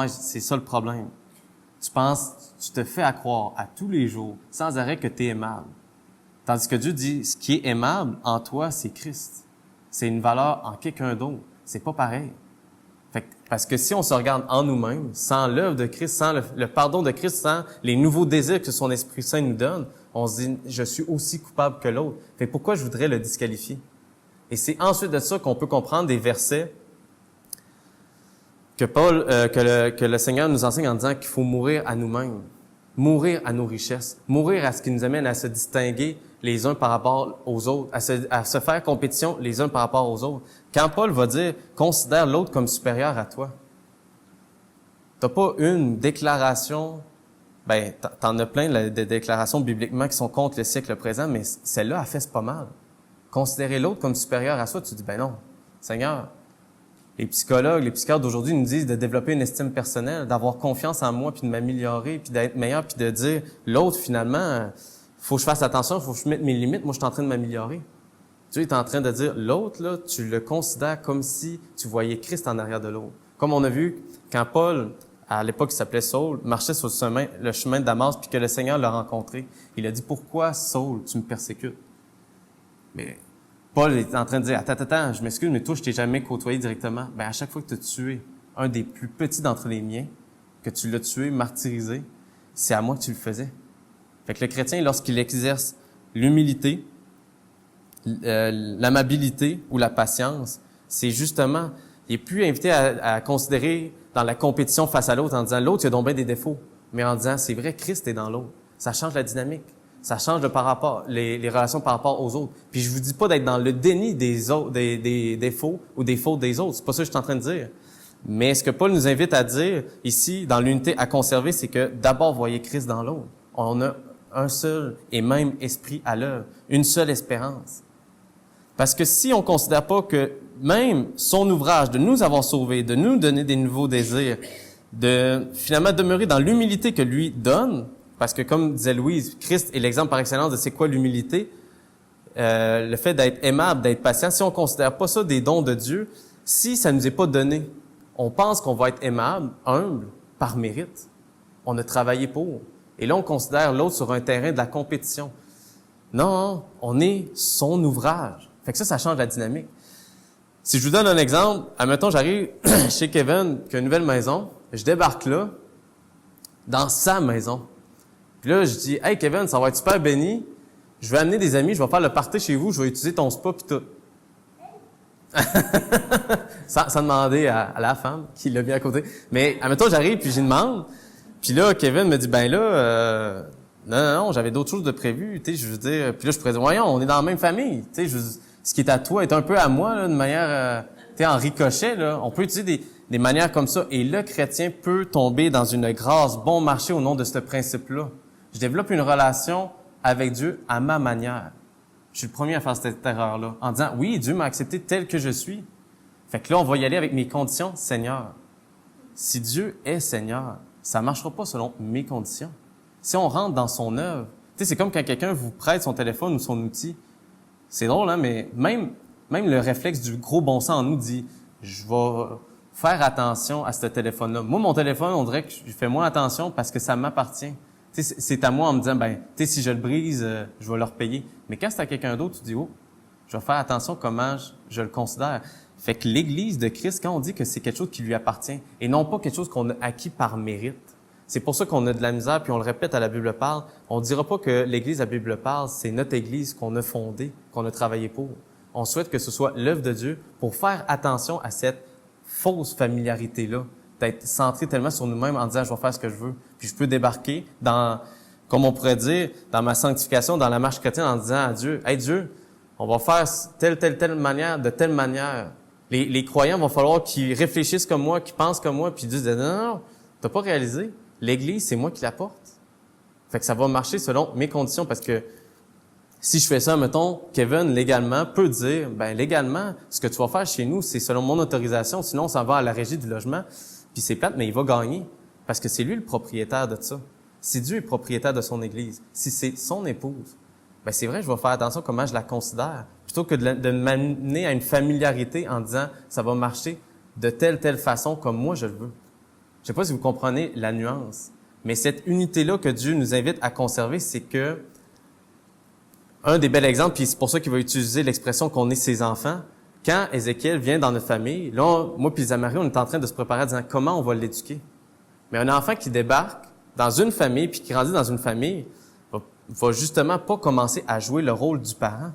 c'est ça le problème. Tu te fais croire à tous les jours, sans arrêt, que tu es aimable. Tandis que Dieu dit, ce qui est aimable en toi, c'est Christ. C'est une valeur en quelqu'un d'autre. C'est pas pareil. Parce que si on se regarde en nous-mêmes, sans l'œuvre de Christ, sans le pardon de Christ, sans les nouveaux désirs que son Esprit Saint nous donne, on se dit, je suis aussi coupable que l'autre. Pourquoi je voudrais le disqualifier? Et c'est ensuite de ça qu'on peut comprendre des versets que que le Seigneur nous enseigne en disant qu'il faut mourir à nous-mêmes, mourir à nos richesses, mourir à ce qui nous amène à se distinguer les uns par rapport aux autres, à se faire compétition les uns par rapport aux autres. Quand Paul va dire « considère l'autre comme supérieur à toi », t'as pas une déclaration, t'en as plein de déclarations bibliquement qui sont contre le siècle présent, mais celle-là, elle fait pas mal. Considérer l'autre comme supérieur à soi, tu dis « non, Seigneur, les psychologues, les psychiatres d'aujourd'hui nous disent de développer une estime personnelle, d'avoir confiance en moi, puis de m'améliorer, puis d'être meilleur, puis de dire l'autre, finalement, faut que je fasse attention, faut que je mette mes limites, moi je suis en train de m'améliorer. » Dieu est en train de dire l'autre, là, tu le considères comme si tu voyais Christ en arrière de l'autre. Comme on a vu, quand Paul, à l'époque il s'appelait Saul, marchait sur le chemin de Damas, puis que le Seigneur l'a rencontré, il a dit « Pourquoi, Saul, tu me persécutes? » Mais Paul est en train de dire, attends, je m'excuse, mais toi, je t'ai jamais côtoyé directement. À chaque fois que tu as tué un des plus petits d'entre les miens, que tu l'as tué, martyrisé, c'est à moi que tu le faisais. Fait que le chrétien, lorsqu'il exerce l'humilité, l'amabilité ou la patience, c'est justement, il est plus invité à considérer dans la compétition face à l'autre en disant, l'autre, il a donc bien des défauts. Mais en disant, c'est vrai, Christ est dans l'autre. Ça change la dynamique. Ça change les relations par rapport aux autres. Puis je vous dis pas d'être dans le déni des autres, des défauts ou des fautes des autres. C'est pas ça que je suis en train de dire. Mais ce que Paul nous invite à dire ici, dans l'unité à conserver, c'est que d'abord, voyez Christ dans l'autre. On a un seul et même esprit à l'œuvre, une seule espérance. Parce que si on considère pas que même son ouvrage de nous avoir sauvés, de nous donner des nouveaux désirs, de finalement demeurer dans l'humilité que lui donne, parce que comme disait Louise, Christ est l'exemple par excellence de c'est quoi l'humilité, le fait d'être aimable, d'être patient, si on considère pas ça des dons de Dieu, si ça nous est pas donné, on pense qu'on va être aimable, humble, par mérite. On a travaillé pour. Et là, on considère l'autre sur un terrain de la compétition. Non, on est son ouvrage. Fait que ça change la dynamique. Si je vous donne un exemple, admettons, j'arrive chez Kevin, qui a une nouvelle maison, je débarque là, dans sa maison. Puis là, je dis, « Hey Kevin, ça va être super béni. Je vais amener des amis, je vais faire le party chez vous, je vais utiliser ton spa pis tout. » sans demander à la femme qui l'a mis à côté. Mais admettons, j'arrive puis j'y demande. Puis là, Kevin me dit, ben là, non, j'avais d'autres choses de prévues, tu sais, je veux dire. Puis là, je pourrais dire, voyons, on est dans la même famille, tu sais, ce qui est à toi est un peu à moi, là, de manière, tu sais, en ricochet, là. On peut utiliser des manières comme ça. Et le chrétien peut tomber dans une grâce bon marché au nom de ce principe-là. Je développe une relation avec Dieu à ma manière. Je suis le premier à faire cette erreur-là, en disant, oui, Dieu m'a accepté tel que je suis. Fait que là, on va y aller avec mes conditions, Seigneur. Si Dieu est Seigneur, ça marchera pas selon mes conditions. Si on rentre dans son œuvre, tu sais, c'est comme quand quelqu'un vous prête son téléphone ou son outil. C'est drôle, hein, mais même le réflexe du gros bon sens en nous dit, je vais faire attention à ce téléphone-là. Moi, mon téléphone, on dirait que je fais moins attention parce que ça m'appartient. Tu sais, c'est à moi en me disant, ben, tu sais, si je le brise, je vais le repayer. Mais quand c'est à quelqu'un d'autre, tu dis, oh, je vais faire attention comment je le considère. Fait que l'Église de Christ, quand on dit que c'est quelque chose qui lui appartient, et non pas quelque chose qu'on a acquis par mérite, c'est pour ça qu'on a de la misère, puis on le répète à la Bible parle, on dira pas que l'Église, la Bible parle, c'est notre Église qu'on a fondée, qu'on a travaillé pour. On souhaite que ce soit l'œuvre de Dieu pour faire attention à cette fausse familiarité-là, d'être centré tellement sur nous-mêmes en disant « je vais faire ce que je veux ». Puis je peux débarquer dans, comme on pourrait dire, dans ma sanctification, dans la marche chrétienne en disant à Dieu « Hey Dieu, on va faire telle manière, de telle manière ». Les croyants vont falloir qu'ils réfléchissent comme moi, qu'ils pensent comme moi, puis ils disent « Non, t'as pas réalisé. L'Église, c'est moi qui la porte. » Fait que ça va marcher selon mes conditions parce que si je fais ça, mettons, Kevin, légalement, peut dire, ben légalement, ce que tu vas faire chez nous, c'est selon mon autorisation, sinon on s'en va à la régie du logement, puis c'est plate, mais il va gagner parce que c'est lui le propriétaire de ça. Si Dieu est propriétaire de son Église, si c'est son épouse, ben c'est vrai, je vais faire attention comment je la considère, plutôt que de m'amener à une familiarité en disant, ça va marcher de telle façon comme moi je le veux. Je sais pas si vous comprenez la nuance, mais cette unité-là que Dieu nous invite à conserver, c'est que un des bels exemples, puis c'est pour ça qu'il va utiliser l'expression qu'on est ses enfants. Quand Ézéchiel vient dans notre famille, là, moi puis Zamarie, on est en train de se préparer en disant comment on va l'éduquer. Mais un enfant qui débarque dans une famille puis qui grandit dans une famille va justement pas commencer à jouer le rôle du parent.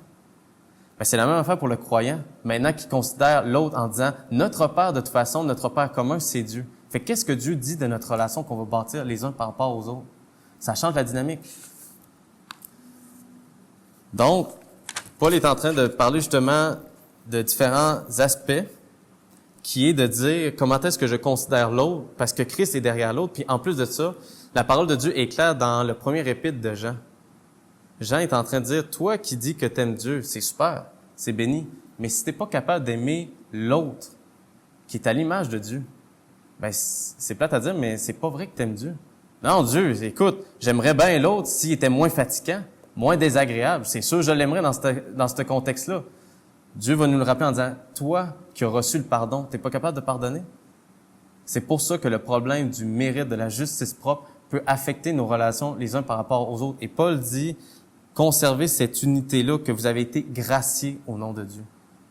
Ben, c'est la même affaire pour le croyant. Maintenant qu'il considère l'autre en disant notre père de toute façon, notre père commun, c'est Dieu. Fait qu'est-ce que Dieu dit de notre relation qu'on va bâtir les uns par rapport aux autres? Ça change la dynamique. Donc, Paul est en train de parler justement de différents aspects, qui est de dire comment est-ce que je considère l'autre, parce que Christ est derrière l'autre. Puis en plus de ça, la parole de Dieu est claire dans le premier épître de Jean. Jean est en train de dire, toi qui dis que t'aimes Dieu, c'est super, c'est béni, mais si t'es pas capable d'aimer l'autre, qui est à l'image de Dieu, ben c'est plate à dire, mais c'est pas vrai que t'aimes Dieu. Non, Dieu, écoute, j'aimerais bien l'autre s'il était moins fatigant, moins désagréable. C'est sûr, je l'aimerais dans ce contexte-là. Dieu va nous le rappeler en disant, toi qui as reçu le pardon, t'es pas capable de pardonner? C'est pour ça que le problème du mérite, de la justice propre, peut affecter nos relations les uns par rapport aux autres. Et Paul dit, conservez cette unité-là que vous avez été graciés au nom de Dieu.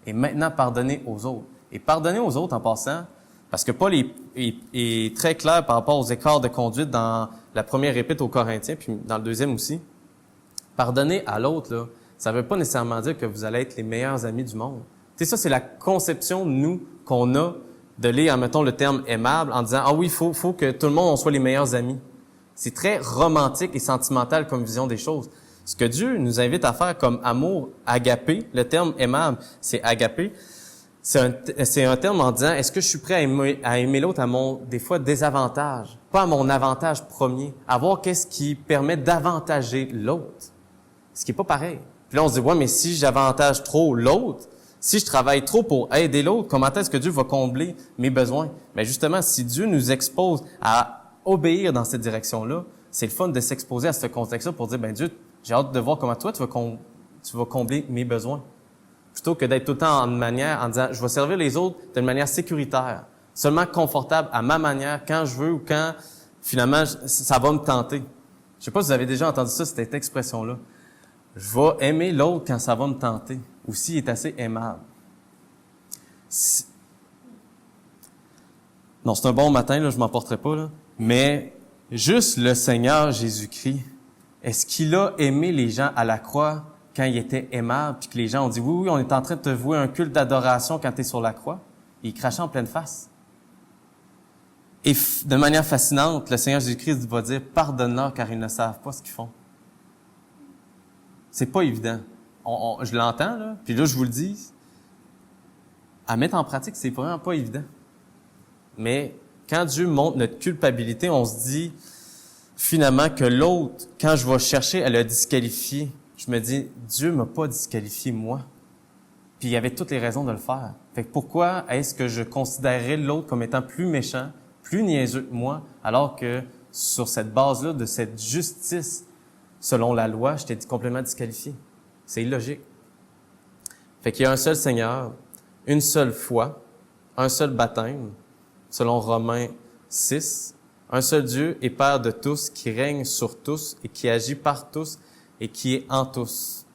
Et maintenant, pardonnez aux autres. Et pardonnez aux autres en passant, parce que Paul est très clair par rapport aux écarts de conduite dans la première épître aux Corinthiens, puis dans le deuxième aussi. Pardonner à l'autre, là, ça veut pas nécessairement dire que vous allez être les meilleurs amis du monde. Tu sais, ça, c'est la conception, nous, qu'on a de lire, mettons, le terme aimable en disant, ah oui, faut que tout le monde, on soit les meilleurs amis. C'est très romantique et sentimental comme vision des choses. Ce que Dieu nous invite à faire comme amour agapé, le terme aimable, c'est agapé. C'est un terme en disant, est-ce que je suis prêt à aimer l'autre à mon, des fois, désavantage, pas à mon avantage premier, à voir qu'est-ce qui permet d'avantager l'autre. Ce qui est pas pareil. Puis là, on se dit, ouais, mais si j'avantage trop l'autre, si je travaille trop pour aider l'autre, comment est-ce que Dieu va combler mes besoins? Mais justement, si Dieu nous expose à obéir dans cette direction-là, c'est le fun de s'exposer à ce contexte-là pour dire, ben Dieu, j'ai hâte de voir comment toi, tu vas combler mes besoins. Plutôt que d'être tout le temps en disant, je vais servir les autres d'une manière sécuritaire, seulement confortable à ma manière, quand je veux ou quand, finalement, ça va me tenter. Je sais pas si vous avez déjà entendu ça, cette expression-là. Je vais aimer l'autre quand ça va me tenter, ou s'il est assez aimable. Non, c'est un bon matin, là, je m'emporterai pas, là. Mais juste le Seigneur Jésus-Christ, est-ce qu'il a aimé les gens à la croix quand il était aimable, puis que les gens ont dit, oui, on est en train de te vouer un culte d'adoration quand tu es sur la croix? Et il crachait en pleine face. Et de manière fascinante, le Seigneur Jésus-Christ va dire, pardonne-leur car ils ne savent pas ce qu'ils font. C'est pas évident. Je l'entends, là, puis là, je vous le dis, à mettre en pratique, c'est vraiment pas évident. Mais quand Dieu montre notre culpabilité, on se dit finalement que l'autre, quand je vais chercher à le disqualifier, je me dis, Dieu m'a pas disqualifié, moi. Puis il y avait toutes les raisons de le faire. Fait que pourquoi est-ce que je considérerais l'autre comme étant plus méchant, plus niaiseux que moi, alors que sur cette base-là, de cette justice, selon la loi, je t'ai complètement disqualifié. C'est illogique. Fait qu'il y a un seul Seigneur, une seule foi, un seul baptême, selon Romains 6, un seul Dieu et Père de tous, qui règne sur tous et qui agit par tous et qui est en tous.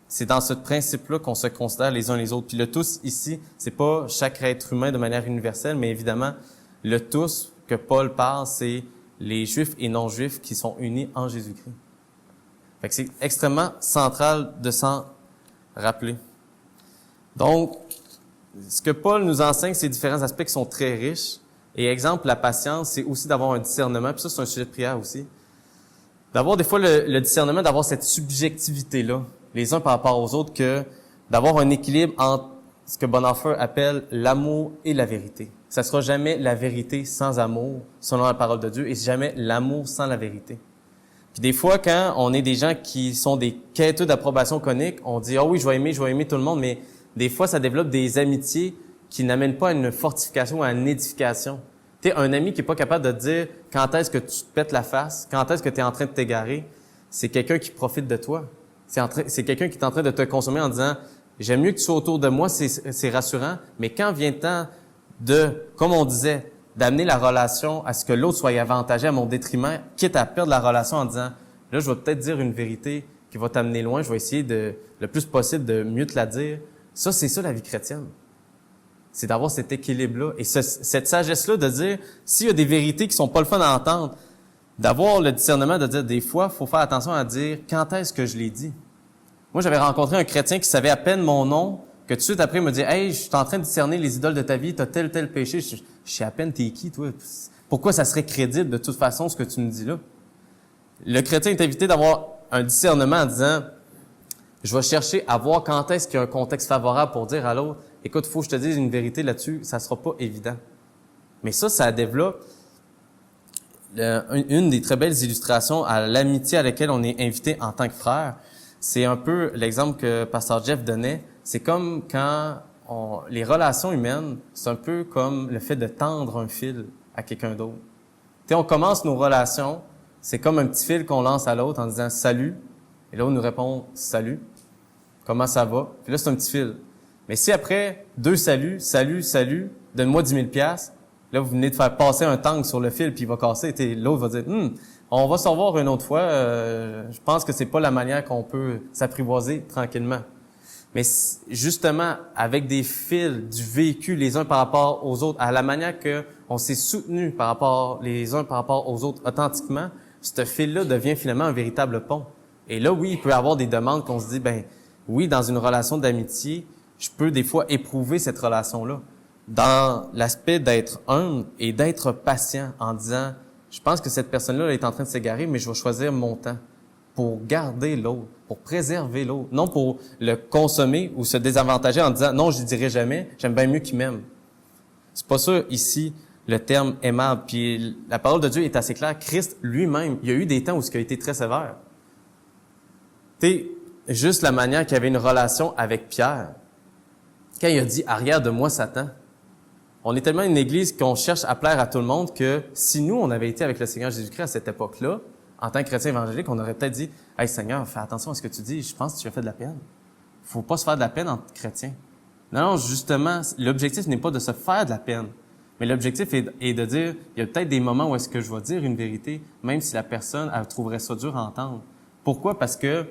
C'est dans ce principe-là qu'on se considère les uns les autres. Puis le tous ici, c'est pas chaque être humain de manière universelle, mais évidemment, le tous que Paul parle, c'est les Juifs et non-Juifs qui sont unis en Jésus-Christ. Fait que c'est extrêmement central de s'en rappeler. Donc, ce que Paul nous enseigne, c'est différents aspects qui sont très riches. Et exemple, la patience, c'est aussi d'avoir un discernement. Puis ça, c'est un sujet de prière aussi. D'avoir des fois le discernement, d'avoir cette subjectivité-là, les uns par rapport aux autres, que d'avoir un équilibre entre ce que Bonhoeffer appelle l'amour et la vérité. Ça sera jamais la vérité sans amour, selon la parole de Dieu, et jamais l'amour sans la vérité. Puis des fois, quand on est des gens qui sont des quêteux d'approbation conique, on dit « Ah oui, je vais aimer tout le monde », mais des fois, ça développe des amitiés qui n'amènent pas à une fortification, à une édification. Tu sais, un ami qui est pas capable de te dire quand est-ce que tu te pètes la face, quand est-ce que tu es en train de t'égarer, c'est quelqu'un qui profite de toi. C'est quelqu'un qui est en train de te consommer en disant « J'aime mieux que tu sois autour de moi, c'est rassurant, mais quand vient le temps de, comme on disait, d'amener la relation à ce que l'autre soit avantagé à mon détriment, quitte à perdre la relation en disant « Là, je vais peut-être dire une vérité qui va t'amener loin, je vais essayer le plus possible de mieux te la dire. » Ça, c'est ça la vie chrétienne. C'est d'avoir cet équilibre-là. Et cette sagesse-là de dire, s'il y a des vérités qui sont pas le fun à entendre, d'avoir le discernement de dire, des fois, faut faire attention à dire, quand est-ce que je l'ai dit? Moi, j'avais rencontré un chrétien qui savait à peine mon nom, que tout de suite après, il me dit, « Hey, je suis en train de discerner les idoles de ta vie, t'as tel péché. » Je sais à peine t'es qui, toi? Pourquoi ça serait crédible de toute façon, ce que tu me dis là? Le chrétien est invité d'avoir un discernement en disant, je vais chercher à voir quand est-ce qu'il y a un contexte favorable pour dire à l'autre, écoute, faut que je te dise une vérité là-dessus, ça sera pas évident. Mais ça développe une des très belles illustrations à l'amitié à laquelle on est invité en tant que frère. C'est un peu l'exemple que Pasteur Jeff donnait. C'est comme quand les relations humaines, c'est un peu comme le fait de tendre un fil à quelqu'un d'autre. Tu sais, on commence nos relations, c'est comme un petit fil qu'on lance à l'autre en disant « Salut ». Et l'autre nous répond « Salut ». Comment ça va? Puis là, c'est un petit fil. Mais si après 2 saluts, salut, donne-moi 10 000 $, là, vous venez de faire passer un tank sur le fil, puis il va casser, et l'autre va dire on va se revoir une autre fois, je pense que c'est pas la manière qu'on peut s'apprivoiser tranquillement. Mais justement, avec des fils du vécu les uns par rapport aux autres, à la manière que on s'est soutenu les uns par rapport aux autres authentiquement, ce fil-là devient finalement un véritable pont. Et là, oui, il peut y avoir des demandes qu'on se dit, oui, dans une relation d'amitié, je peux des fois éprouver cette relation-là. Dans l'aspect d'être humble et d'être patient en disant, je pense que cette personne-là est en train de s'égarer, mais je vais choisir mon temps pour garder l'autre, pour préserver l'autre, non pour le consommer ou se désavantager en disant, non, je ne dirai jamais, j'aime bien mieux qu'il m'aime. C'est pas ça ici le terme aimable. Puis la parole de Dieu est assez claire. Christ lui-même, il y a eu des temps où il a été très sévère. juste la manière qu'il y avait une relation avec Pierre. Quand il a dit « Arrière de moi, Satan », on est tellement une église qu'on cherche à plaire à tout le monde que si nous, on avait été avec le Seigneur Jésus-Christ à cette époque-là, en tant que chrétien évangélique, on aurait peut-être dit « Hey Seigneur, fais attention à ce que tu dis, je pense que tu as fait de la peine. » Faut pas se faire de la peine entre chrétiens. Non, justement, l'objectif n'est pas de se faire de la peine, mais l'objectif est de dire, il y a peut-être des moments où est-ce que je vais dire une vérité, même si la personne, elle trouverait ça dur à entendre. Pourquoi? Parce que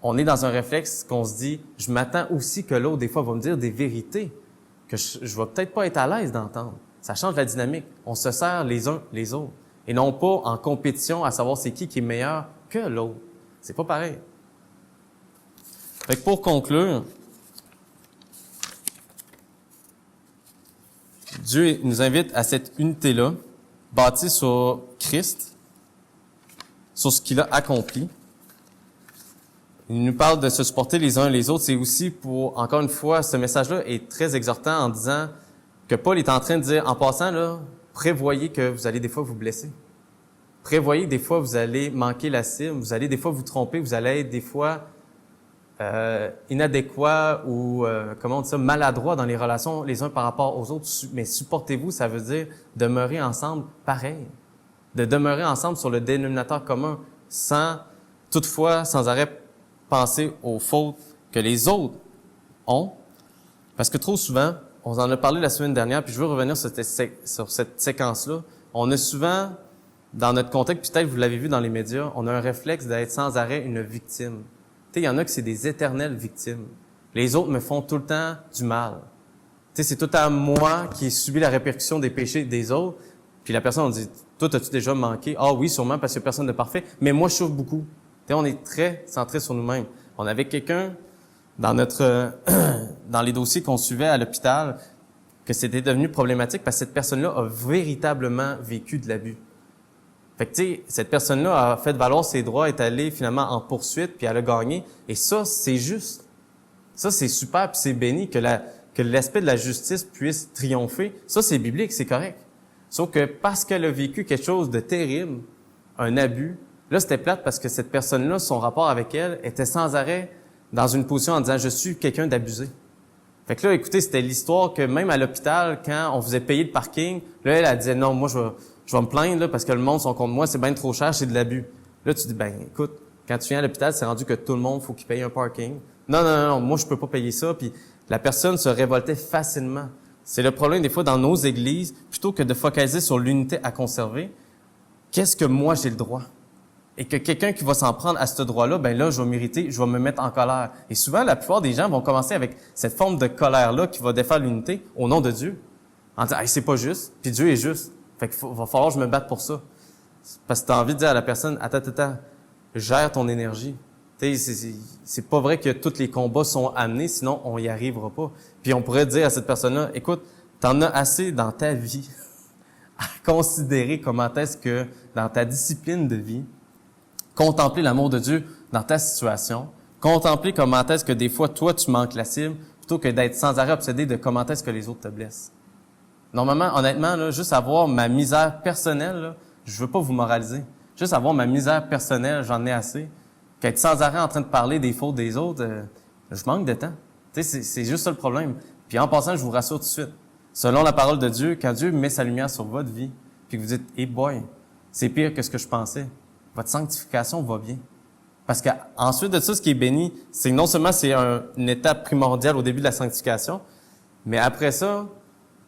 on est dans un réflexe qu'on se dit, je m'attends aussi que l'autre, des fois, va me dire des vérités que je vais peut-être pas être à l'aise d'entendre. Ça change la dynamique. On se sert les uns les autres. Et non pas en compétition à savoir c'est qui est meilleur que l'autre. C'est pas pareil. Fait que pour conclure, Dieu nous invite à cette unité-là, bâtie sur Christ, sur ce qu'il a accompli. Il nous parle de se supporter les uns les autres. C'est aussi pour, encore une fois, ce message-là est très exhortant en disant que Paul est en train de dire, en passant, là, prévoyez que vous allez des fois vous blesser. Prévoyez que des fois vous allez manquer la cible, vous allez des fois vous tromper, vous allez être des fois inadéquat ou, comment on dit ça, maladroit dans les relations les uns par rapport aux autres. Mais supportez-vous, ça veut dire demeurer ensemble pareil. De demeurer ensemble sur le dénominateur commun, toutefois, sans arrêt penser aux fautes que les autres ont. Parce que trop souvent, on en a parlé la semaine dernière, puis je veux revenir sur cette séquence-là. On a souvent, dans notre contexte, peut-être vous l'avez vu dans les médias, on a un réflexe d'être sans arrêt une victime. Tu sais, il y en a que c'est des éternelles victimes. Les autres me font tout le temps du mal. Tu sais, c'est tout à moi qui ai subi la répercussion des péchés des autres. Puis la personne, on dit, toi, as-tu déjà manqué? Ah oui, sûrement, parce qu'il n'y a personne de parfait. Mais moi, je souffre beaucoup. Tu sais, on est très centré sur nous-mêmes. On avait quelqu'un dans dans les dossiers qu'on suivait à l'hôpital, que c'était devenu problématique parce que cette personne-là a véritablement vécu de l'abus. Fait que, tu sais, cette personne-là a fait valoir ses droits, est allée finalement en poursuite, puis elle a gagné. Et ça, c'est juste. Ça, c'est super, puis c'est béni que l'aspect de la justice puisse triompher. Ça, c'est biblique, c'est correct. Sauf que parce qu'elle a vécu quelque chose de terrible, un abus, là, c'était plate parce que cette personne-là, son rapport avec elle était sans arrêt dans une position en disant « je suis quelqu'un d'abusé ». Fait que là, écoutez, c'était l'histoire que même à l'hôpital, quand on faisait payer le parking, là, elle disait « non, moi, je vais me plaindre là, parce que le monde sont contre moi, c'est bien trop cher, c'est de l'abus. » Là, tu dis « ben écoute, quand tu viens à l'hôpital, c'est rendu que tout le monde faut qu'il paye un parking. Non, moi, je peux pas payer ça. » Puis la personne se révoltait facilement. C'est le problème des fois dans nos églises, plutôt que de focaliser sur l'unité à conserver, qu'est-ce que moi j'ai le droit? Et que quelqu'un qui va s'en prendre à ce droit-là, ben là, je vais m'irriter, je vais me mettre en colère. Et souvent, la plupart des gens vont commencer avec cette forme de colère-là qui va défaire l'unité au nom de Dieu. En disant, hey, c'est pas juste, puis Dieu est juste. Fait qu'il va falloir que je me batte pour ça. Parce que tu as envie de dire à la personne, attends, gère ton énergie. Tu sais, c'est pas vrai que tous les combats sont amenés, sinon on y arrivera pas. Puis on pourrait dire à cette personne-là, écoute, t'en as assez dans ta vie à considérer comment est-ce que dans ta discipline de vie, contempler l'amour de Dieu dans ta situation, contempler comment est-ce que des fois, toi, tu manques la cible, plutôt que d'être sans arrêt obsédé de comment est-ce que les autres te blessent. Normalement, honnêtement, là, juste avoir ma misère personnelle, là, je veux pas vous moraliser. Juste avoir ma misère personnelle, j'en ai assez. Qu'être sans arrêt en train de parler des fautes des autres, je manque de temps. Tu sais, c'est juste ça le problème. Puis en passant, je vous rassure tout de suite. Selon la parole de Dieu, quand Dieu met sa lumière sur votre vie, puis que vous dites, hey boy, c'est pire que ce que je pensais, votre sanctification va bien. Parce qu'ensuite de ça, ce qui est béni, c'est non seulement c'est une étape primordiale au début de la sanctification, mais après ça,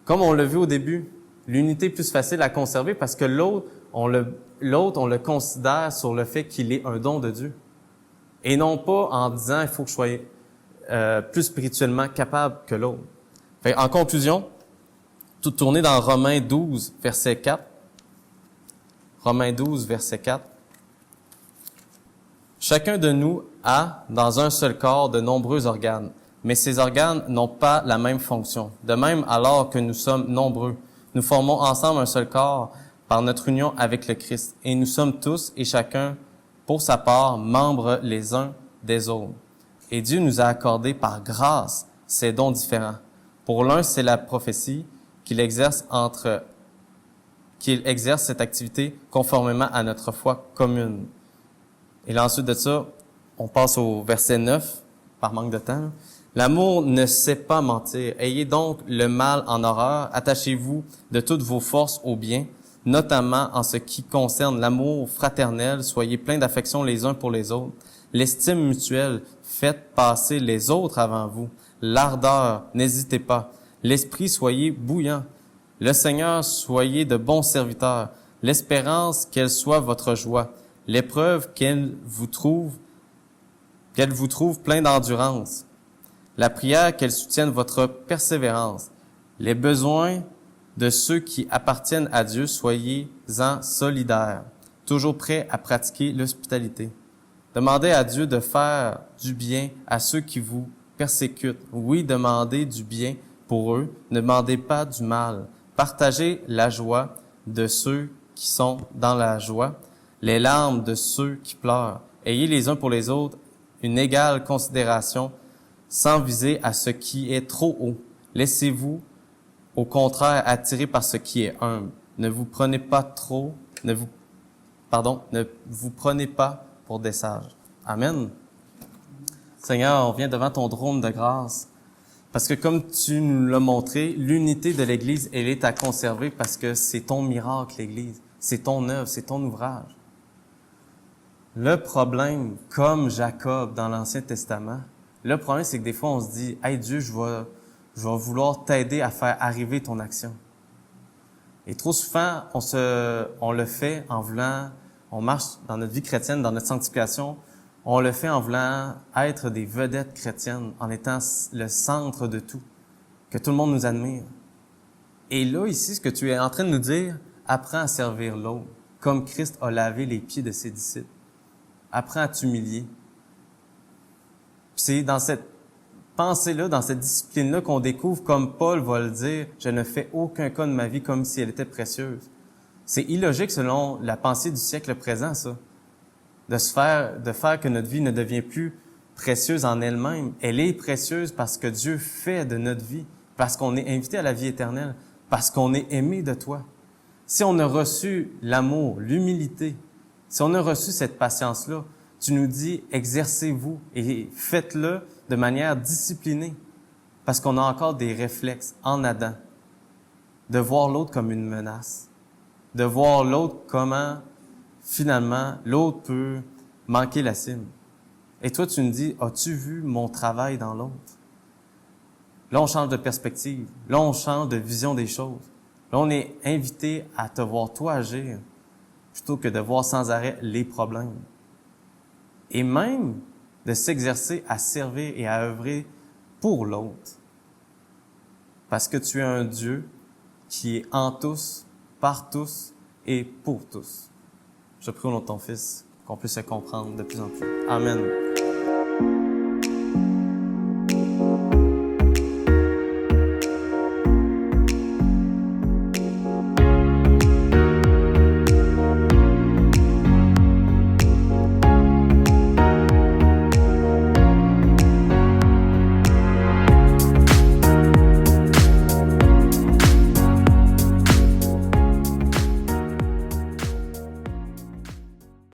comme on l'a vu au début, l'unité est plus facile à conserver parce que l'autre, on le considère sur le fait qu'il est un don de Dieu. Et non pas en disant, il faut que je sois plus spirituellement capable que l'autre. Fait, en conclusion, tout tourner dans Romains 12, verset 4. Romains 12, verset 4. Chacun de nous a, dans un seul corps, de nombreux organes, mais ces organes n'ont pas la même fonction. De même, alors que nous sommes nombreux, nous formons ensemble un seul corps par notre union avec le Christ, et nous sommes tous et chacun, pour sa part, membres les uns des autres. Et Dieu nous a accordé par grâce ces dons différents. Pour l'un, c'est la prophétie qu'il exerce cette activité conformément à notre foi commune. Et là, ensuite de ça, On passe au verset 9, par manque de temps. L'amour ne sait pas mentir. Ayez donc le mal en horreur. Attachez-vous de toutes vos forces au bien, notamment en ce qui concerne l'amour fraternel. Soyez pleins d'affection les uns pour les autres. L'estime mutuelle, faites passer les autres avant vous. L'ardeur, n'hésitez pas. L'esprit, soyez bouillant. Le Seigneur, soyez de bons serviteurs. L'espérance, qu'elle soit votre joie. L'épreuve, qu'elle vous trouve plein d'endurance. La prière, qu'elle soutienne votre persévérance. Les besoins de ceux qui appartiennent à Dieu, soyez-en solidaires, toujours prêts à pratiquer l'hospitalité. Demandez à Dieu de faire du bien à ceux qui vous persécutent. Oui, demandez du bien pour eux, ne demandez pas du mal. Partagez la joie de ceux qui sont dans la joie, les larmes de ceux qui pleurent. Ayez les uns pour les autres une égale considération, sans viser à ce qui est trop haut. Laissez-vous, au contraire, attirer par ce qui est humble. Ne vous prenez pas pour des sages. Amen. Seigneur, on vient devant ton trône de grâce. Parce que comme tu nous l'as montré, l'unité de l'Église, elle est à conserver parce que c'est ton miracle, l'Église. C'est ton œuvre, c'est ton ouvrage. Le problème, comme Jacob dans l'Ancien Testament, le problème, c'est que des fois, on se dit, « Hey Dieu, je vais vouloir t'aider à faire arriver ton action. » Et trop souvent, on le fait en voulant, on marche dans notre vie chrétienne, dans notre sanctification, on le fait en voulant être des vedettes chrétiennes, en étant le centre de tout, que tout le monde nous admire. Et là, ici, ce que tu es en train de nous dire, apprends à servir l'autre, comme Christ a lavé les pieds de ses disciples. Apprends à t'humilier. Puis c'est dans cette pensée-là, dans cette discipline-là qu'on découvre, comme Paul va le dire, « Je ne fais aucun cas de ma vie comme si elle était précieuse. » C'est illogique selon la pensée du siècle présent, ça. De faire que notre vie ne devient plus précieuse en elle-même. Elle est précieuse parce que Dieu fait de notre vie, parce qu'on est invité à la vie éternelle, parce qu'on est aimé de toi. Si on a reçu l'amour, l'humilité, si on a reçu cette patience-là, tu nous dis, exercez-vous et faites-le de manière disciplinée, parce qu'on a encore des réflexes en Adam, de voir l'autre comme une menace, de voir l'autre comment, finalement, l'autre peut manquer la cible. Et toi, tu nous dis, as-tu vu mon travail dans l'autre? Là, on change de perspective. Là, on change de vision des choses. Là, on est invité à te voir toi agir, plutôt que de voir sans arrêt les problèmes. Et même de s'exercer à servir et à œuvrer pour l'autre. Parce que tu es un Dieu qui est en tous, par tous et pour tous. Je prie au nom de ton Fils qu'on puisse se comprendre de plus en plus. Amen.